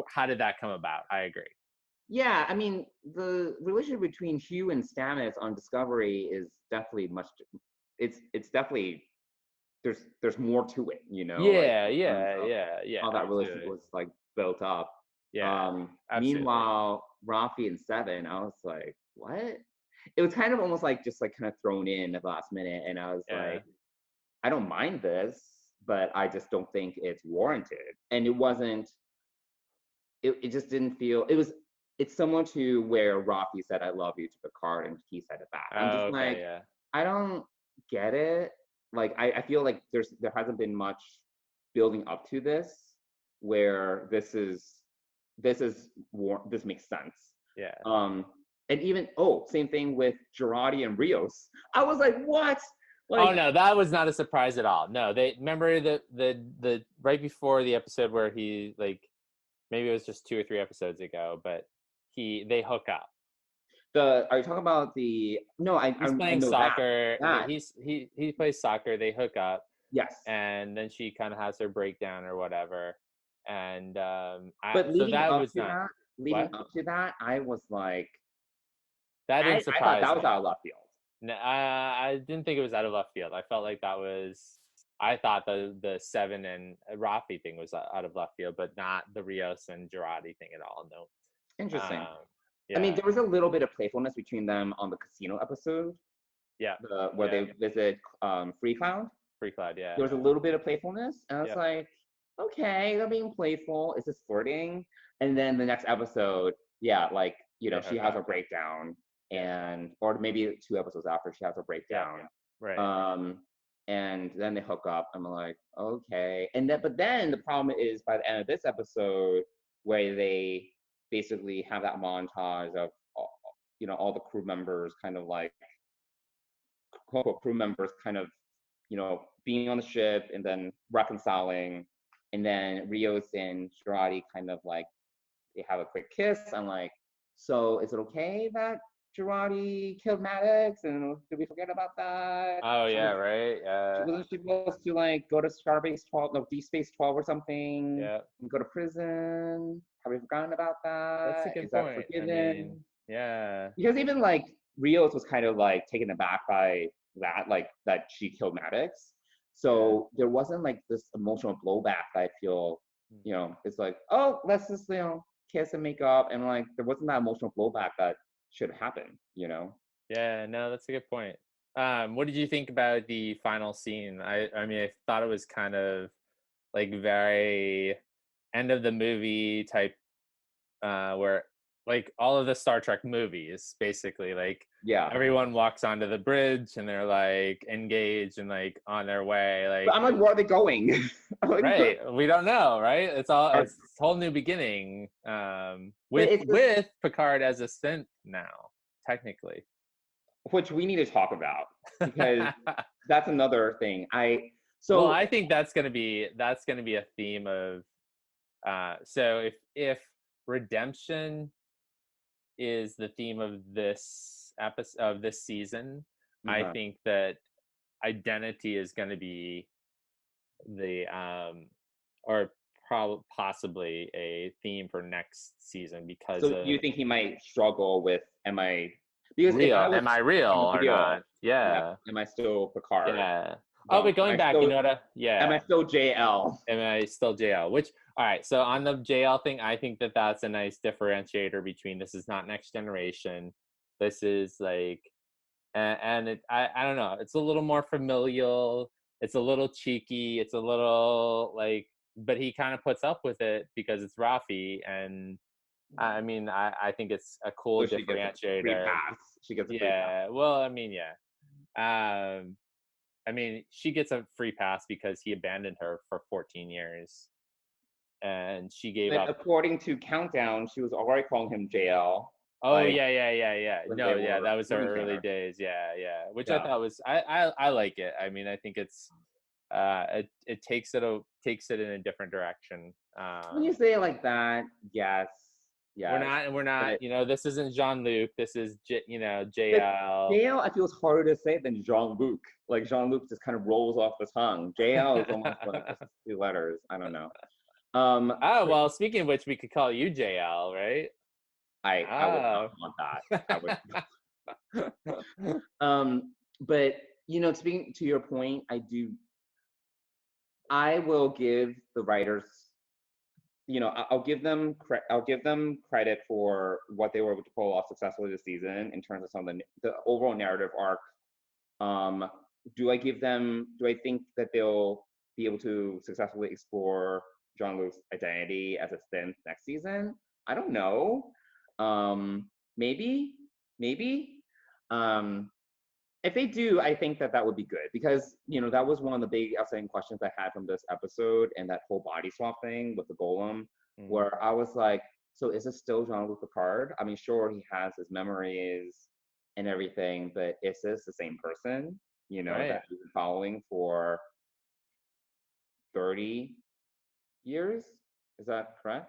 [SPEAKER 3] How did that come about? I agree.
[SPEAKER 4] Yeah, I mean, the relationship between Hugh and Stamets on Discovery is definitely it's definitely there's more to it, you know.
[SPEAKER 3] Yeah.
[SPEAKER 4] How that relationship was like built up.
[SPEAKER 3] Yeah.
[SPEAKER 4] Meanwhile, Rafi and Seven, I was like, what? It was kind of almost like just like kind of thrown in at the last minute, and I was like, I don't mind this, but I just don't think it's warranted. And it wasn't. It just didn't feel. It's similar to where Rafi said "I love you" to Picard, and he said it back. I'm just I don't get it. Like I feel like there hasn't been much building up to this, where this makes sense.
[SPEAKER 3] Yeah.
[SPEAKER 4] And even same thing with Girardi and Rios. I was like, what? Like,
[SPEAKER 3] oh no, that was not a surprise at all. No, they remember the right before the episode where he like. Maybe it was just 2 or 3 episodes ago, but they hook up.
[SPEAKER 4] Are you talking about the? No,
[SPEAKER 3] he's playing soccer. He plays soccer. They hook up.
[SPEAKER 4] Yes.
[SPEAKER 3] And then she kind of has her breakdown or whatever. And
[SPEAKER 4] but leading up to that, I was like,
[SPEAKER 3] that didn't surprise me.
[SPEAKER 4] That was out of left field.
[SPEAKER 3] No, I didn't think it was out of left field. I felt like that was. I thought the Seven and Rafi thing was out of left field, but not the Rios and Girardi thing at all. No.
[SPEAKER 4] Interesting. I mean, there was a little bit of playfulness between them on the casino episode.
[SPEAKER 3] Yeah.
[SPEAKER 4] Where they visit Free Cloud.
[SPEAKER 3] Free Cloud, yeah.
[SPEAKER 4] There was a little bit of playfulness, and I was like, okay, they're being playful. Is this flirting? And then the next episode, she has a breakdown, or maybe 2 episodes after she has a breakdown.
[SPEAKER 3] Yeah. Right.
[SPEAKER 4] And then they hook up. I'm like, okay. But then the problem is by the end of this episode, where they basically have that montage of, all the crew members kind of like, quote unquote, crew members kind of, being on the ship and then reconciling. And then Rios and Girardi kind of like, they have a quick kiss. I'm like, so is it okay that Girardi killed Maddox, and did we forget about that?
[SPEAKER 3] Oh yeah, right.
[SPEAKER 4] Wasn't she supposed to like go to Deep Space 12 or something?
[SPEAKER 3] Yeah.
[SPEAKER 4] And go to prison? Have we forgotten about that?
[SPEAKER 3] That's a good
[SPEAKER 4] Is
[SPEAKER 3] point.
[SPEAKER 4] That forgiven?
[SPEAKER 3] I mean, yeah.
[SPEAKER 4] Because even like Rios was kind of like taken aback by that, like that she killed Maddox. So there wasn't like this emotional blowback that I feel, it's like, oh, let's just kiss and make up, and like there wasn't that emotional blowback that should happen, you know?
[SPEAKER 3] Yeah, no, that's a good point. What did you think about the final scene? I mean, I thought it was kind of like very end of the movie type, where like all of the Star Trek movies, basically, like
[SPEAKER 4] Yeah.
[SPEAKER 3] everyone walks onto the bridge and they're like engaged and like on their way, like
[SPEAKER 4] But I'm like, where are they going? I'm like,
[SPEAKER 3] right. We don't know, right? It's all
[SPEAKER 4] Are-
[SPEAKER 3] it's a whole new beginning.
[SPEAKER 4] But it's just-
[SPEAKER 3] With Picard as a synth now, technically.
[SPEAKER 4] which we need to talk about because that's another thing.
[SPEAKER 3] Well, I think that's gonna be a theme of so if redemption is the theme of this episode of this season, I
[SPEAKER 4] Uh-huh.
[SPEAKER 3] think that identity is gonna be the or possibly a theme for next season because
[SPEAKER 4] So
[SPEAKER 3] of
[SPEAKER 4] you think he might struggle with because if
[SPEAKER 3] real.
[SPEAKER 4] I was
[SPEAKER 3] Am I real or
[SPEAKER 4] real,
[SPEAKER 3] not? Yeah.
[SPEAKER 4] am I still Picard?
[SPEAKER 3] Yeah. Oh, but
[SPEAKER 4] Am
[SPEAKER 3] going
[SPEAKER 4] I
[SPEAKER 3] back, you know what?
[SPEAKER 4] am
[SPEAKER 3] Yeah.
[SPEAKER 4] I still JL?
[SPEAKER 3] Am I still JL? Which, all right. So on the JL thing, I think that that's a nice differentiator between this is not Next Generation. This is like, and I don't know. It's a little more familial. It's a little cheeky. It's a little like, but he kind of puts up with it because it's Rafi. And I mean, I think it's a cool
[SPEAKER 4] So she gets a free
[SPEAKER 3] differentiator.
[SPEAKER 4] pass. She gets a free pass.
[SPEAKER 3] Yeah. Well, I mean, yeah. I mean, she gets a free pass because he abandoned her for 14 years, and she gave
[SPEAKER 4] But
[SPEAKER 3] up.
[SPEAKER 4] according to Countdown, she was already calling him JL.
[SPEAKER 3] Oh
[SPEAKER 4] like,
[SPEAKER 3] yeah.
[SPEAKER 4] when
[SPEAKER 3] No,
[SPEAKER 4] they
[SPEAKER 3] yeah,
[SPEAKER 4] were
[SPEAKER 3] that was her
[SPEAKER 4] living
[SPEAKER 3] early
[SPEAKER 4] together.
[SPEAKER 3] days. Yeah. Which I
[SPEAKER 4] Yeah.
[SPEAKER 3] thought was I like it. I mean, I think it's it takes it in a different direction.
[SPEAKER 4] When you say it like that, yes.
[SPEAKER 3] We're not.
[SPEAKER 4] But
[SPEAKER 3] You know, this isn't Jean-Luc. This is
[SPEAKER 4] but
[SPEAKER 3] JL.
[SPEAKER 4] JL, I feel is harder to say than Jean-Luc. Like Jean-Luc just kind of rolls off the tongue. JL is almost like just 2 letters. I don't know.
[SPEAKER 3] Oh well, speaking of which, we could call you JL, right?
[SPEAKER 4] I would not want that. I would. But speaking to your point, I will give the writers, I'll give them credit for what they were able to pull off successfully this season in terms of some of the overall narrative arc. Do I think that they'll be able to successfully explore Jean-Luc's identity as a synth next season? I don't know. Maybe. If they do, I think that would be good because that was one of the big outstanding questions I had from this episode and that whole body swap thing with the golem, where I was like, so is this still Jean-Luc Picard? I mean, sure, he has his memories and everything, but is this the same person?
[SPEAKER 3] Right.
[SPEAKER 4] That we've been following for 30 years? Is that correct?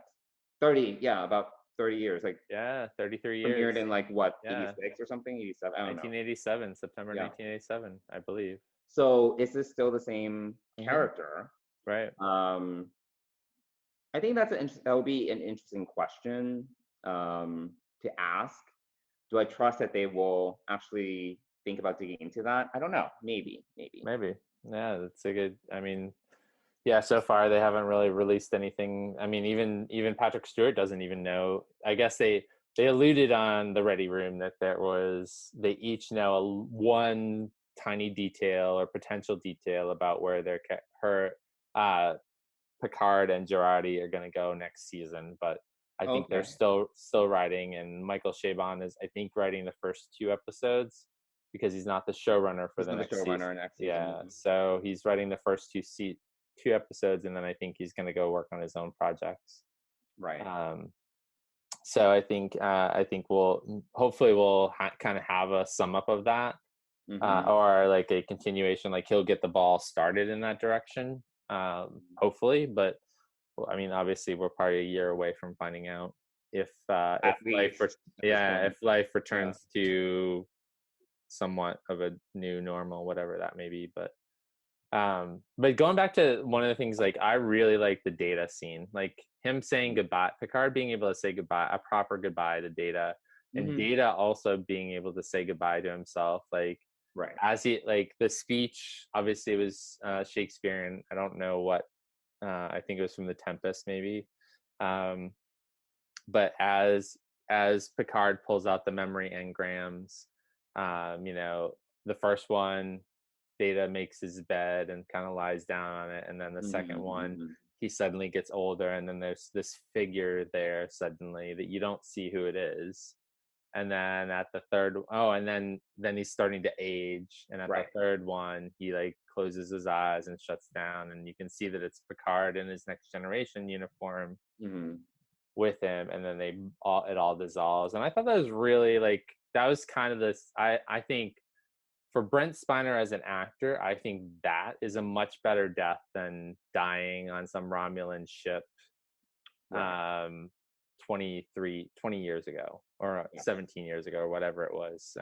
[SPEAKER 4] 30, yeah, about 30 years. Like,
[SPEAKER 3] yeah, 33
[SPEAKER 4] premiered
[SPEAKER 3] years.
[SPEAKER 4] in like what,
[SPEAKER 3] Yeah.
[SPEAKER 4] 86 or something? 87? I don't know.
[SPEAKER 3] 1987, September
[SPEAKER 4] Yeah.
[SPEAKER 3] 1987, I believe.
[SPEAKER 4] So is this still the same character?
[SPEAKER 3] Right.
[SPEAKER 4] I think that will be an interesting question to ask. Do I trust that they will actually think about digging into that? I don't know. Maybe.
[SPEAKER 3] Yeah, that's a good. I mean, yeah. So far, they haven't really released anything. I mean, even Patrick Stewart doesn't even know. I guess they alluded on the Ready Room that they each know one tiny detail or potential detail about where Picard and Girardi are going to go next season, but I think they're still writing, and Michael Chabon is, I think, writing the first 2 episodes because he's not the showrunner for the next season. Yeah, so he's writing the first 2 episodes, and then I think he's going to go work on his own projects.
[SPEAKER 4] Right.
[SPEAKER 3] So I think we'll kind of have a sum up of that, or like a continuation. Like he'll get the ball started in that direction. Hopefully, but I mean, obviously, we're probably a year away from finding out if life returns to somewhat of a new normal, whatever that may be. But going back to one of the things, like I really like the Data scene, like him saying goodbye, Picard being able to say goodbye, a proper goodbye to Data, and Data also being able to say goodbye to himself, like.
[SPEAKER 4] Right.
[SPEAKER 3] As he like the speech, obviously it was Shakespearean. I don't know what. I think it was from The Tempest, maybe. But as as Picard pulls out the memory engrams, you know, the first one, Data makes his bed and kind of lies down on it, and then the second one, he suddenly gets older, and then there's this figure there suddenly that you don't see who it is. And then at the third, and then he's starting to age, and at the third one, he like closes his eyes and shuts down, and you can see that it's Picard in his Next Generation uniform with him, and then it all dissolves. And I thought that was really like, that was kind of this. I think for Brent Spiner as an actor, I think that is a much better death than dying on some Romulan ship. 20 years ago, or 17 years ago, or whatever it was.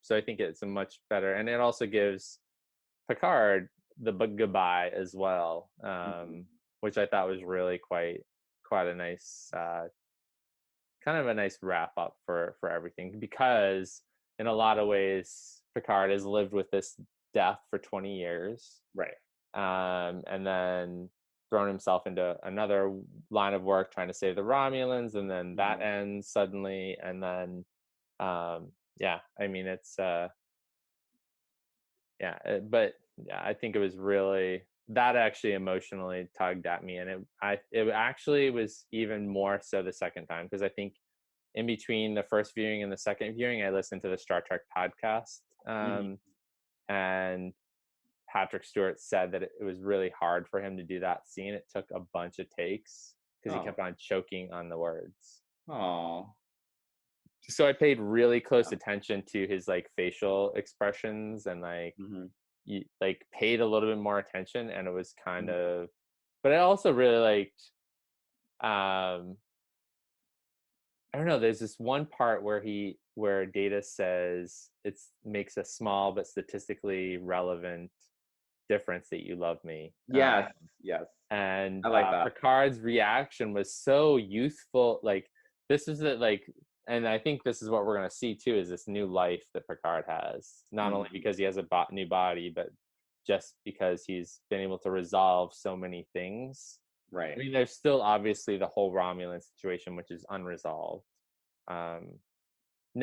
[SPEAKER 3] So I think it's a much better, and it also gives Picard the goodbye as well, which I thought was really quite a nice, kind of a nice wrap up for everything, because in a lot of ways Picard has lived with this death for 20 years, and then thrown himself into another line of work trying to save the Romulans, and then that ends suddenly, and then I mean, it's but I think it was really, that actually emotionally tugged at me, and it actually was even more so the second time, because I think in between the first viewing and the second viewing, I listened to the Star Trek podcast, and Patrick Stewart said that it was really hard for him to do that scene. It took a bunch of takes because he kept on choking on the words.
[SPEAKER 4] Oh.
[SPEAKER 3] So I paid really close attention to his like facial expressions, and like you like paid a little bit more attention, and it was kind of, but I also really liked I don't know, there's this one part where Data says makes a small but statistically relevant difference that you love me.
[SPEAKER 4] Yes.
[SPEAKER 3] And
[SPEAKER 4] I like that.
[SPEAKER 3] Picard's reaction was so youthful. Like, this is and I think this is what we're going to see too, is this new life that Picard has, not only because he has a new body, but just because he's been able to resolve so many things. I mean, there's still obviously the whole Romulan situation, which is unresolved. And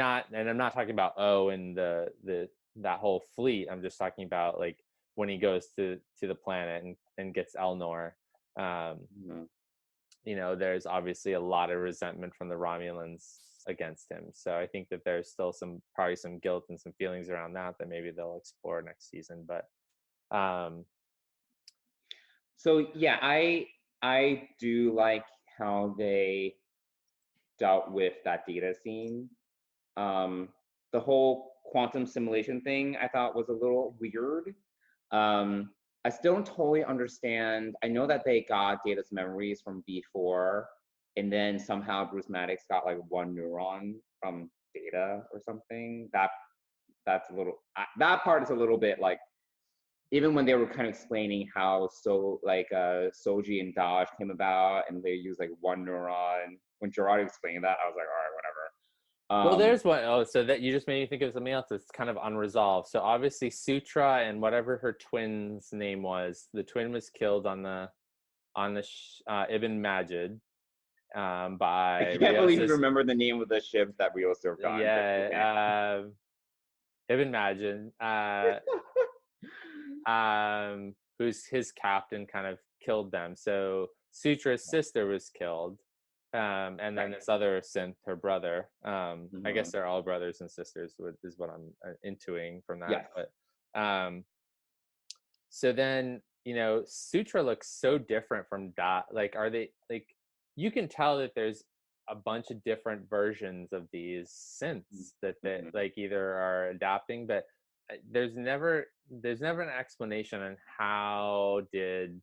[SPEAKER 3] I'm not talking about and that whole fleet. I'm just talking about like when he goes to the planet and gets Elnor. You know, there's obviously a lot of resentment from the Romulans against him. So I think that there's still probably some guilt and some feelings around that maybe they'll explore next season. But
[SPEAKER 4] so yeah, I do like how they dealt with that Data scene. The whole quantum simulation thing I thought was a little weird. I still don't totally understand. I know that they got Data's memories from B4, and then somehow Bruce Maddox got like one neuron from Data or something. That's a little, that part is a little bit like, even when they were kind of explaining how Soji and Dodge came about, and they used like one neuron. When Gerard explained that, I was like, all right, whatever.
[SPEAKER 3] Well, there's one. So that you just made me think of something else that's kind of unresolved. So obviously Sutra and whatever her twin's name was, the twin was killed on the Ibn Majid by.
[SPEAKER 4] I can't believe you remember the name of the ship that Rio served on.
[SPEAKER 3] Yeah, Ibn Majid, who's his captain, kind of killed them. So Sutra's sister was killed. And then this other synth, her brother. I guess they're all brothers and sisters, is what I'm intuiting from that.
[SPEAKER 4] Yes.
[SPEAKER 3] But so then, you know, Sutra looks so different from Dot. Like, are they like? You can tell that there's a bunch of different versions of these synths that like either are adapting, but there's never an explanation on how did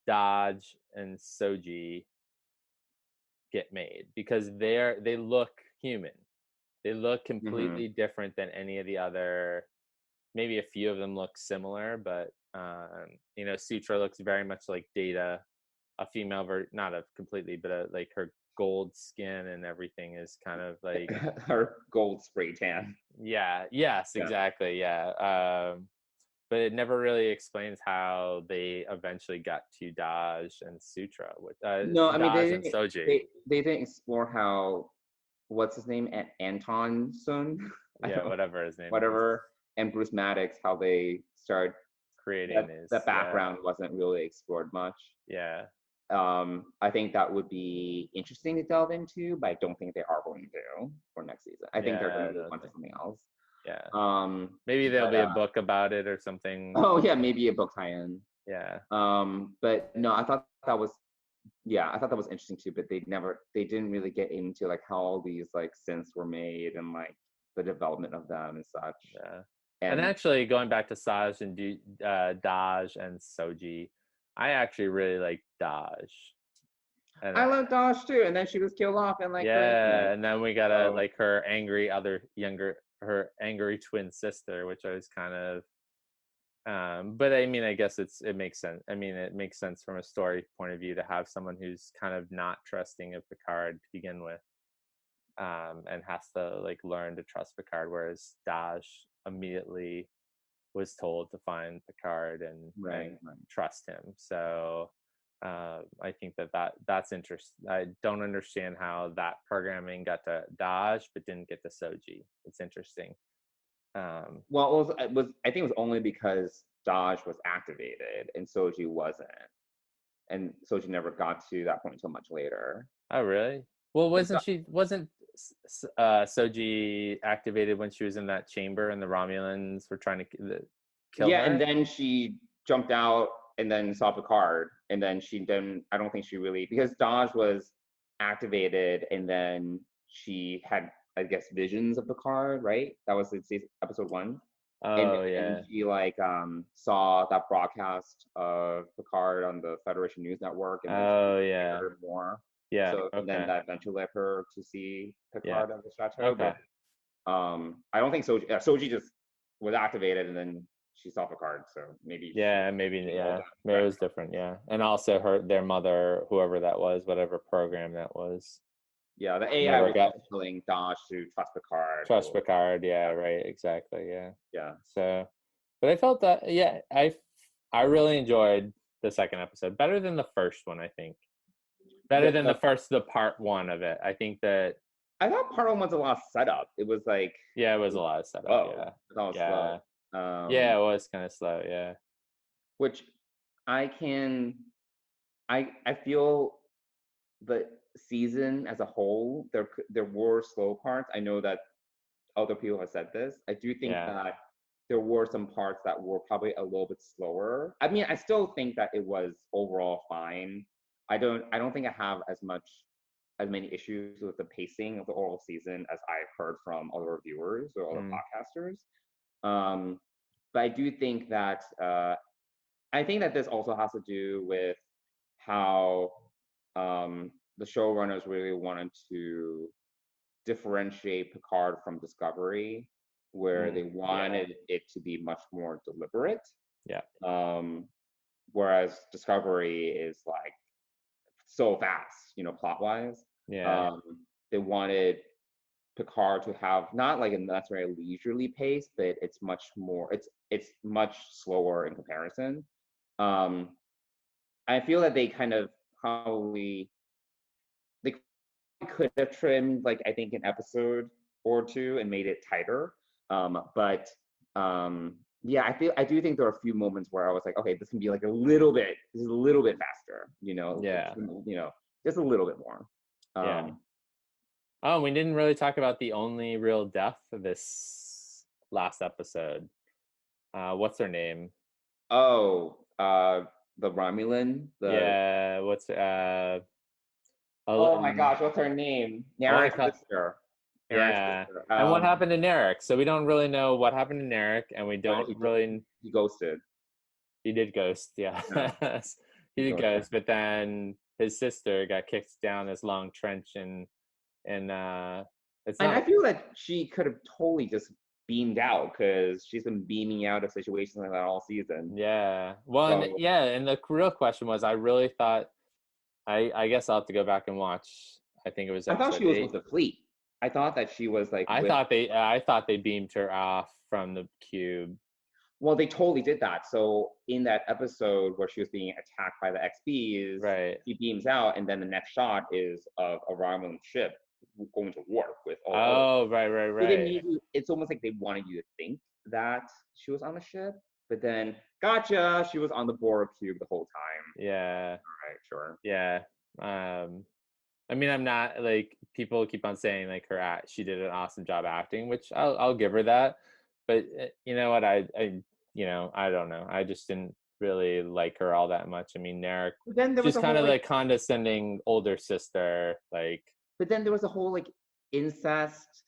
[SPEAKER 3] Dodge and Soji get made, because they look human. They look completely different than any of the other. Maybe a few of them look similar, but you know, Sutra looks very much like Data, a female not a completely, but like her gold skin and everything is kind of like
[SPEAKER 4] her gold spray tan.
[SPEAKER 3] Exactly. But it never really explains how they eventually got to Daj and Sutra with
[SPEAKER 4] no, I mean,
[SPEAKER 3] Daj and Soji.
[SPEAKER 4] They didn't explore how what's his name, Anton Sun,
[SPEAKER 3] Yeah, whatever his name is.
[SPEAKER 4] whatever, and Bruce Maddox, how they start
[SPEAKER 3] Creating
[SPEAKER 4] that background wasn't really explored much.
[SPEAKER 3] Yeah.
[SPEAKER 4] I think that would be interesting to delve into, but I don't think they are going to for next season. I think they're going to move on to something else.
[SPEAKER 3] Yeah. Maybe there'll be a book about it or something.
[SPEAKER 4] Oh yeah, maybe a book tie-in.
[SPEAKER 3] Yeah.
[SPEAKER 4] But no, I thought that was interesting too, but they didn't really get into like how all these like synths were made and like the development of them and such.
[SPEAKER 3] Yeah. And actually going back to Saj and Daj and Soji, I actually really like Daj. And
[SPEAKER 4] I love Daj too, and then she was killed off and like
[SPEAKER 3] and then we got like her angry twin sister, which I was kind of but I mean, I guess it makes sense. I mean, it makes sense from a story point of view to have someone who's kind of not trusting of Picard to begin with, and has to like learn to trust Picard, whereas Daj immediately was told to find Picard and trust him. So I think that's interesting. I don't understand how that programming got to Daj but didn't get to Soji. It's interesting.
[SPEAKER 4] Well, it was I think it was only because Daj was activated and Soji wasn't, and Soji never got to that point until much later.
[SPEAKER 3] Oh, really? Well, wasn't Soji activated when she was in that chamber and the Romulans were trying to kill her?
[SPEAKER 4] Yeah, and then she jumped out and then saw Picard, and then I don't think she really, because Daj was activated and then she had, I guess, visions of Picard, right? That was episode 1. And she like saw that broadcast of Picard on the Federation News Network. And heard more.
[SPEAKER 3] Yeah.
[SPEAKER 4] So then that eventually led her to see Picard of the Chateau.
[SPEAKER 3] Okay.
[SPEAKER 4] But I don't think Soji just was activated and then she saw Picard. So maybe.
[SPEAKER 3] Maybe it was different. Yeah, and also their mother, whoever that was, whatever program that was.
[SPEAKER 4] Yeah, the AI was telling Daj to trust Picard.
[SPEAKER 3] Trust Picard, right, exactly, yeah.
[SPEAKER 4] Yeah.
[SPEAKER 3] So, but I felt that, I really enjoyed the second episode. Better than the first one, I think. Better than the part 1 of it. I think that.
[SPEAKER 4] I thought part 1 was a lot of setup. It was like.
[SPEAKER 3] Yeah, it was a lot of setup,
[SPEAKER 4] It was slow.
[SPEAKER 3] Yeah, it was kind of slow, yeah.
[SPEAKER 4] Which I feel the season as a whole, there were slow parts. I know that other people have said this. I do think that there were some parts that were probably a little bit slower. I mean, I still think that it was overall fine. I don't think I have as many issues with the pacing of the overall season as I've heard from other reviewers or other podcasters. But I do think that this also has to do with how the showrunners really wanted to differentiate Picard from Discovery, where they wanted it to be much more deliberate.
[SPEAKER 3] Yeah.
[SPEAKER 4] Whereas Discovery is like so fast, plot-wise.
[SPEAKER 3] Yeah.
[SPEAKER 4] They wanted Picard to have not like a necessarily leisurely pace, but it's much much slower in comparison. I feel that they kind of they could have trimmed like I think an episode or 2 and made it tighter. But I do think there are a few moments where I was like, okay, this can be like a little bit faster, just a little bit more.
[SPEAKER 3] Oh, we didn't really talk about the only real death of this last episode. What's her name?
[SPEAKER 4] Oh, the Romulan.
[SPEAKER 3] What's
[SPEAKER 4] oh my gosh, what's her name? Narek's sister.
[SPEAKER 3] And what happened to Narek? So we don't really know what happened to Narek, and we don't
[SPEAKER 4] He ghosted.
[SPEAKER 3] He did ghost, yeah. He did ghost, but then his sister got kicked down this long trench, and it's not. And
[SPEAKER 4] I feel that she could have totally just beamed out because she's been beaming out of situations like that all season.
[SPEAKER 3] Yeah. Well, and the real question was, I really thought. I guess I'll have to go back and watch. I think it was.
[SPEAKER 4] I thought she was with the fleet. I thought that she was like.
[SPEAKER 3] I thought they beamed her off from the cube.
[SPEAKER 4] Well, they totally did that. So in that episode where she was being attacked by the XBs,
[SPEAKER 3] right,
[SPEAKER 4] she beams out, and then the next shot is of a Romulan ship going to work with all.
[SPEAKER 3] Oh, right.
[SPEAKER 4] So they made you. It's almost like they wanted you to think that she was on the ship, but then gotcha, she was on the Borg cube the whole time.
[SPEAKER 3] Yeah.
[SPEAKER 4] All right, sure.
[SPEAKER 3] Yeah. I mean, I'm not like people keep on saying like she did an awesome job acting, which I'll give her that. But you know what? I I don't know. I just didn't really like her all that much. I mean, Narek,
[SPEAKER 4] But then there was
[SPEAKER 3] she's
[SPEAKER 4] a
[SPEAKER 3] kind
[SPEAKER 4] whole
[SPEAKER 3] of like condescending older sister, like.
[SPEAKER 4] But then there was a whole like incest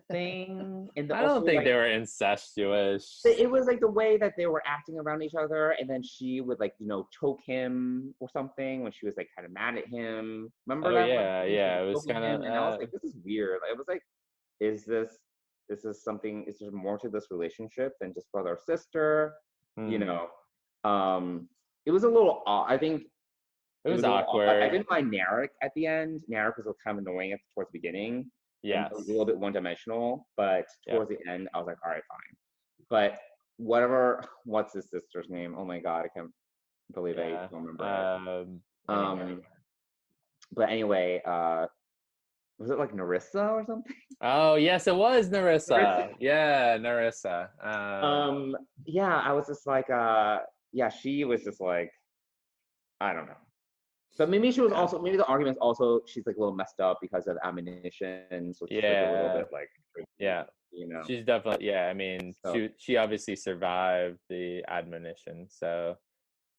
[SPEAKER 4] thing, and
[SPEAKER 3] I don't think they were incestuous.
[SPEAKER 4] It was like the way that they were acting around each other, and then she would like choke him or something when she was like kind of mad at him. Remember
[SPEAKER 3] Oh
[SPEAKER 4] that?
[SPEAKER 3] yeah. It was kind of.
[SPEAKER 4] And I was like, this is weird. It was like, is this something? Is there more to this relationship than just brother or sister? You know, it was a little odd. I think
[SPEAKER 3] it was awkward.
[SPEAKER 4] I didn't mind Narek at the end. Narek was kind of annoying towards the beginning. Yeah, it was a little bit one-dimensional, but towards the end, I was like, all right, fine. But whatever, what's his sister's name? Oh my god, I can't believe I don't remember it. But anyway, was it like Narissa or something?
[SPEAKER 3] Oh yes, it was Narissa. Yeah, Narissa.
[SPEAKER 4] Yeah, I was just like, yeah, she was just like, I don't know. But maybe she was also, maybe the argument's also she's like a little messed up because of ammunition. So she's like a little bit like,
[SPEAKER 3] she's definitely, I mean, she obviously survived the admonition, so,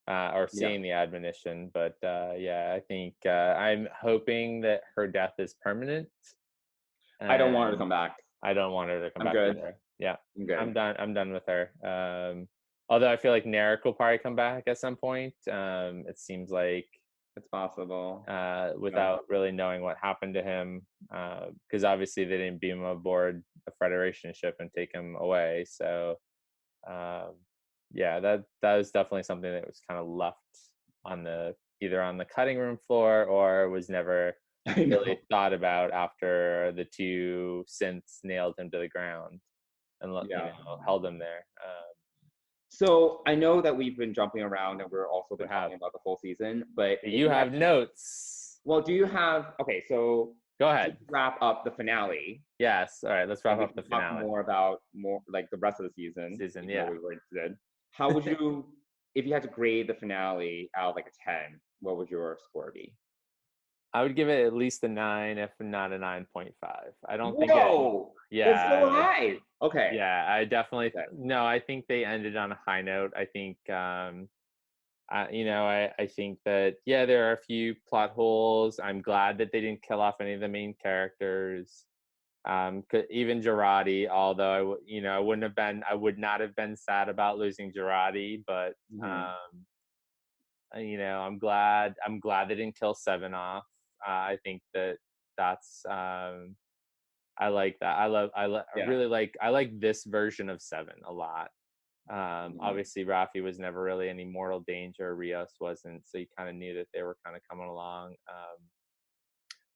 [SPEAKER 3] or seeing the admonition. But I think I'm hoping that her death is permanent.
[SPEAKER 4] I don't want her to come back.
[SPEAKER 3] I don't want her to come back
[SPEAKER 4] good.
[SPEAKER 3] either. Yeah,
[SPEAKER 4] I'm good.
[SPEAKER 3] I'm done with her. Although I feel like Narek will probably come back at some point. It seems like
[SPEAKER 4] it's possible
[SPEAKER 3] without really knowing what happened to him, because obviously they didn't beam him aboard a Federation ship and take him away. So that was definitely something that was kind of left on either on the cutting room floor or was never really thought about after the two synths nailed him to the ground and held him there.
[SPEAKER 4] So I know that we've been jumping around and we're also been talking about the whole season, but
[SPEAKER 3] you have notes.
[SPEAKER 4] Well, do you have? Okay, so
[SPEAKER 3] go ahead.
[SPEAKER 4] Wrap up the finale.
[SPEAKER 3] Yes. All right. Let's wrap up the finale.
[SPEAKER 4] Talk more about like the rest of the season.
[SPEAKER 3] Yeah.
[SPEAKER 4] We were interested. How would you, if you had to grade the finale out of like a 10? What would your score be?
[SPEAKER 3] I would give it at least a 9, if not a 9.5. I don't think
[SPEAKER 4] it's so high. Okay.
[SPEAKER 3] Yeah, I definitely no. I think they ended on a high note. I think I think that there are a few plot holes. I'm glad that they didn't kill off any of the main characters. Even Girardi, although I would not have been sad about losing Girardi, but I'm glad they didn't kill Seven off. I think that's I like that. I like this version of Seven a lot. Obviously Rafi was never really any mortal danger. Rios wasn't, so you kind of knew that they were kind of coming along.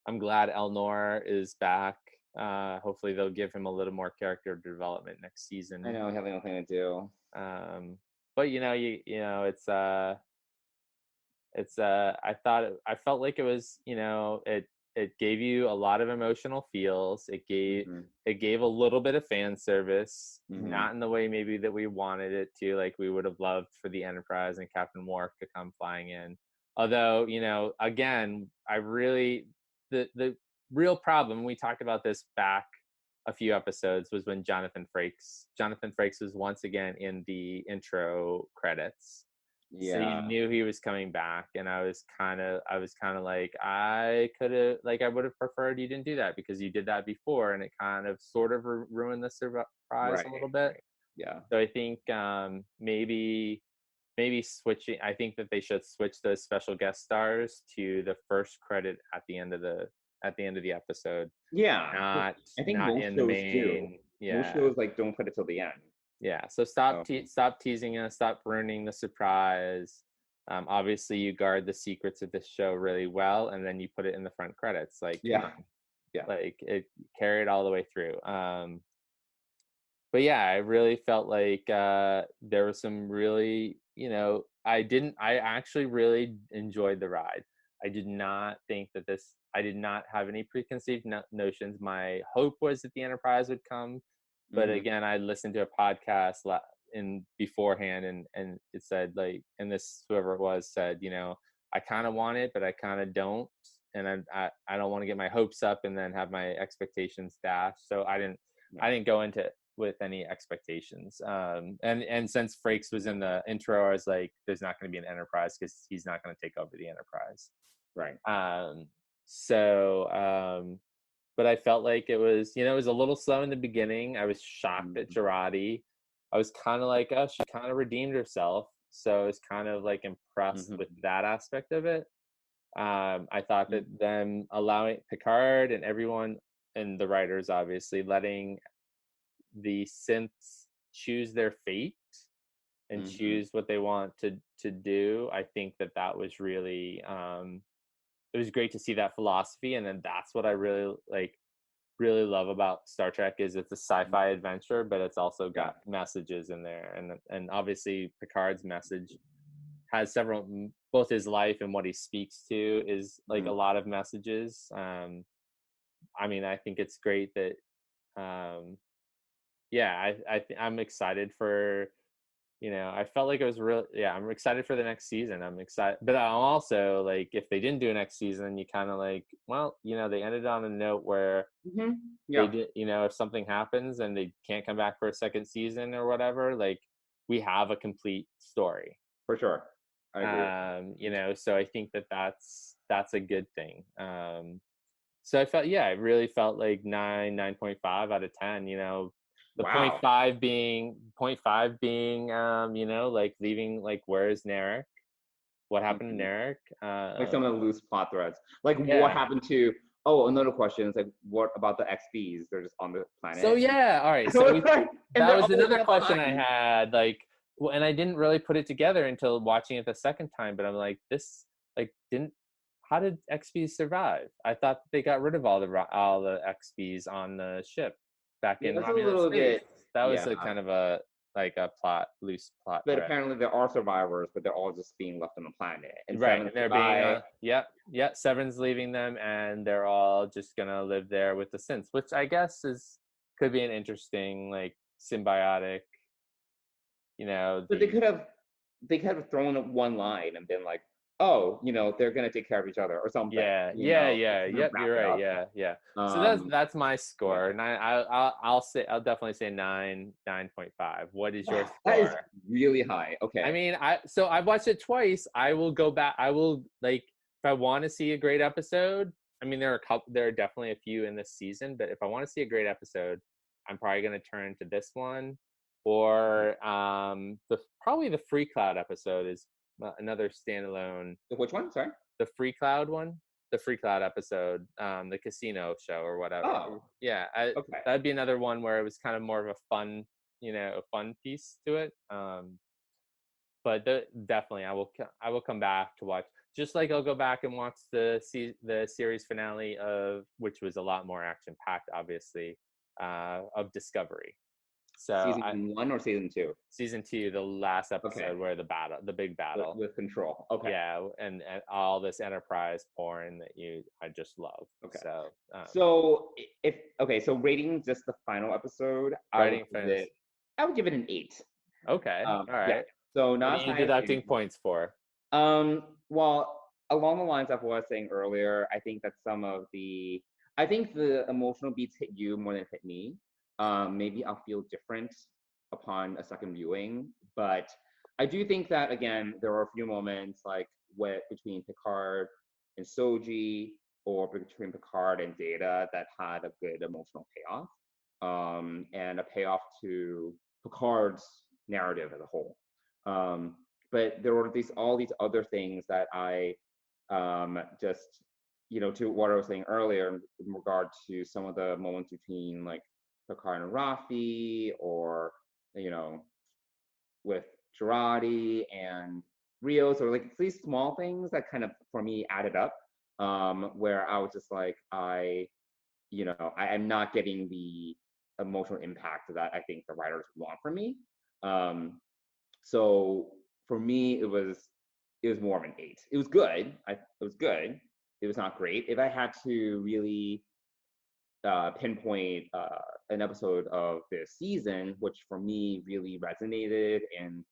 [SPEAKER 3] I'm glad Elnor is back. Hopefully they'll give him a little more character development next season.
[SPEAKER 4] I know, having nothing to do.
[SPEAKER 3] But I felt like it was, it gave you a lot of emotional feels. It gave a little bit of fan service, not in the way maybe that we wanted it to. Like we would have loved for the Enterprise and Captain Worf to come flying in. Although, again, the real problem, we talked about this back a few episodes, was when Jonathan Frakes was once again in the intro credits. Yeah. So you knew he was coming back, and I was kind of like, I would have preferred you didn't do that, because you did that before, and it kind of sort of ruined the surprise a little bit. Right. Yeah. So I think maybe switching. I think that they should switch those special guest stars to the first credit at the end of the episode. Yeah. I think not most in the main. Do. Yeah. Most shows don't put it till the end. Yeah, so stop teasing us, stop ruining the surprise. Obviously, you guard the secrets of this show really well, and then you put it in the front credits. Carry it all the way through. But I really felt like there was some really, I actually really enjoyed the ride. I did not think that I did not have any preconceived notions. My hope was that the Enterprise would come, but again, I listened to a podcast in beforehand, and it said like, and this whoever it was said, I kind of want it, but I kind of don't, and I don't want to get my hopes up and then have my expectations dashed. So I didn't go into it with any expectations. And since Frakes was in the intro, I was like, there's not going to be an Enterprise because he's not going to take over the Enterprise.
[SPEAKER 4] Right.
[SPEAKER 3] But I felt like it was a little slow in the beginning. I was shocked at Jurati. I was kind of like, oh, she kind of redeemed herself. So I was kind of like impressed with that aspect of it. I thought that them allowing Picard and everyone and the writers, obviously, letting the synths choose their fate and choose what they want to do. I think that was really it was great to see that philosophy, and then that's what I really love about Star Trek is it's a sci-fi adventure, but it's also got messages in there, and obviously Picard's message has several, both his life and what he speaks to is like a lot of messages. I mean, I think it's great that I'm excited for, I felt like it was I'm excited for the next season. I'm excited, but I'm also like, if they didn't do a next season, you kind of like, well, they ended on a note where they did, if something happens and they can't come back for a second season or whatever, like we have a complete story.
[SPEAKER 4] For sure. I agree.
[SPEAKER 3] So I think that's a good thing. So I really felt like 9.5 out of 10, the 0.5 being like leaving, like, where's Narek, what happened to Narek,
[SPEAKER 4] like some of the loose plot threads, like what happened to another question is like, what about the XPs? They're just on the planet.
[SPEAKER 3] So all right, so that was another question I had, like, and I didn't really put it together until watching it the second time, but I'm like, this, like, how did XPs survive? I thought that they got rid of all the XPs on the ship back in Romulan space. That was kind of a loose plot
[SPEAKER 4] but
[SPEAKER 3] thread.
[SPEAKER 4] Apparently there are survivors, but they're all just being left on the planet, and
[SPEAKER 3] right, and they're being Severn's leaving them, and they're all just gonna live there with the synths, which I guess could be an interesting, like, symbiotic,
[SPEAKER 4] but they could have thrown one line and been like, oh, they're gonna take care of each other or something.
[SPEAKER 3] Yep, you're right. Yeah. So that's my score. And I'll definitely say 9.5. What is your score?
[SPEAKER 4] That is really high. Okay.
[SPEAKER 3] I mean, I've watched it twice. I will go back. I will, like, if I want to see a great episode. I mean, there are definitely a few in this season, but if I want to see a great episode, I'm probably gonna turn to this one, or probably the Free Cloud episode is another standalone.
[SPEAKER 4] Which one? Sorry.
[SPEAKER 3] The Free Cloud one. The Free Cloud episode, the casino show or whatever.
[SPEAKER 4] Oh.
[SPEAKER 3] Yeah.
[SPEAKER 4] Okay.
[SPEAKER 3] That'd be another one where it was kind of more of a fun piece to it. But definitely, I will come back to watch. Just like I'll go back and watch the series finale which was a lot more action packed, obviously, of Discovery. So
[SPEAKER 4] season 1 or season 2?
[SPEAKER 3] Season 2, the last episode where the big battle
[SPEAKER 4] with Control. Okay.
[SPEAKER 3] Yeah, and all this Enterprise porn that I just love.
[SPEAKER 4] Okay.
[SPEAKER 3] So
[SPEAKER 4] so rating just the final episode, I would give it an 8.
[SPEAKER 3] Okay. All right. Yeah.
[SPEAKER 4] So not.
[SPEAKER 3] What are you deducting points for?
[SPEAKER 4] Well, along the lines of what I was saying earlier, I think that I think the emotional beats hit you more than it hit me. Maybe I'll feel different upon a second viewing, but I do think that, again, there are a few moments like between Picard and Soji, or between Picard and Data, that had a good emotional payoff, and a payoff to Picard's narrative as a whole. But there were all these other things that I just, to what I was saying earlier in regard to some of the moments between, like, Picard and Rafi, or with Jurati and Rios, or like these small things that kind of, for me, added up, where I was just like, I am not getting the emotional impact that I think the writers want from me. So for me, it was it was more of an 8. It was good. It was good. It was not great. If I had to really pinpoint an episode of this season, which for me really resonated and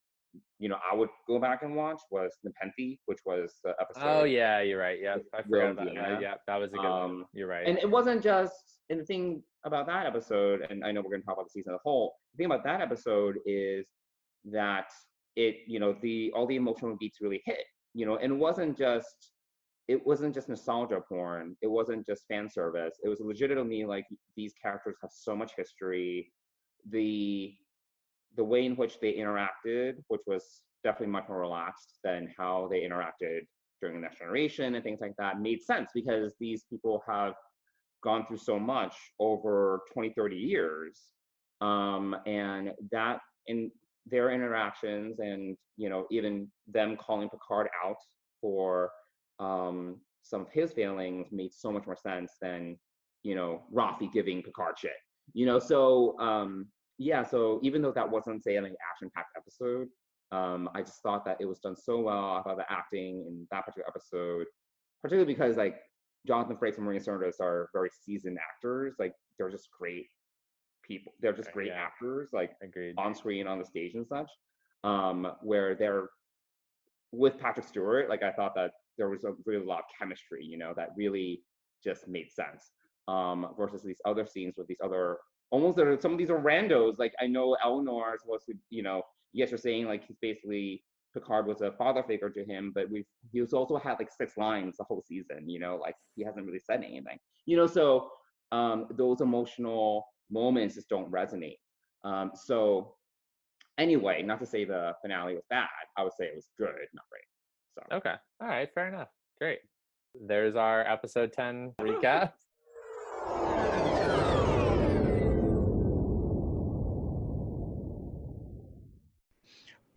[SPEAKER 4] I would go back and watch, was Nepenthe, which was the episode.
[SPEAKER 3] Oh yeah, you're right. Yeah, I forgot about
[SPEAKER 4] Deanna.
[SPEAKER 3] that. Yeah, that was a good one. You're right.
[SPEAKER 4] And it wasn't just, and the thing about that episode, and I know we're going to talk about the season as a whole. The thing about that episode is that it, all the emotional beats really hit. And it wasn't just nostalgia porn. It wasn't just fan service. It was legitimately like these characters have so much history. The way in which they interacted, which was definitely much more relaxed than how they interacted during the Next Generation and things like that, made sense because these people have gone through so much over 20, 30 years. And that in their interactions and, even them calling Picard out for some of his failings made so much more sense than, Rafi giving Picard shit. So even though that wasn't, say, like an action-packed episode, I just thought that it was done so well. I thought the acting in that particular episode, particularly because like Jonathan Frakes and Maria Sirtis are very seasoned actors. Like they're just great people. They're just great actors, like
[SPEAKER 3] Agreed.
[SPEAKER 4] On screen, on the stage and such. Where they're with Patrick Stewart, like I thought that there was a really lot of chemistry, that really just made sense. Versus these other scenes with these other some of these are randos. Like I know Eleanor is supposed to, yes, you're saying like he's basically Picard was a father figure to him, but he's also had like 6 lines the whole season, like he hasn't really said anything. So those emotional moments just don't resonate. So anyway, not to say the finale was bad, I would say it was good, not great. So
[SPEAKER 3] okay, all right, fair enough, great. There's our episode 10 recap.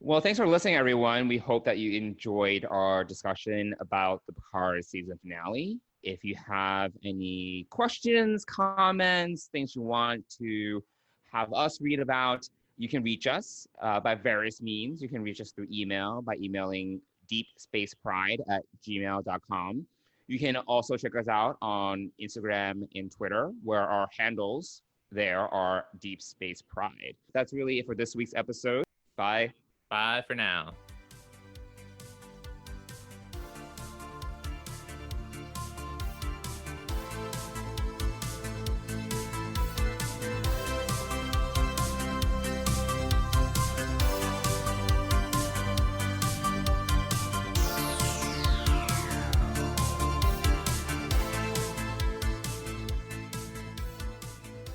[SPEAKER 3] Well, thanks for listening, everyone. We hope that you enjoyed our discussion about the Picard season finale. If you have any questions, comments, things you want to have us read about, you can reach us by various means. You can reach us through email by emailing deepspacepride@gmail.com. You can also check us out on Instagram and Twitter, where our handles there are Deep Space Pride. That's really it for this week's episode. Bye. Bye for now.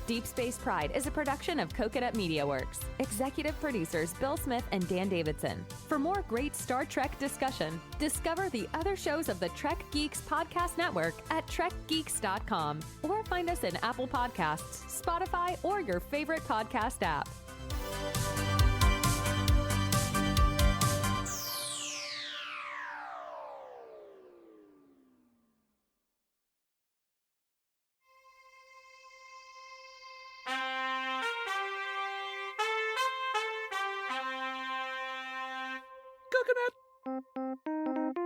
[SPEAKER 1] Deep Space Pride is a production of Coconut Media Works. Executive producers Bill Smith and Dan Davidson. For more great Star Trek discussion, discover the other shows of the Trek Geeks Podcast Network at trekgeeks.com or find us in Apple Podcasts, Spotify, or your favorite podcast app.
[SPEAKER 5] Coconut.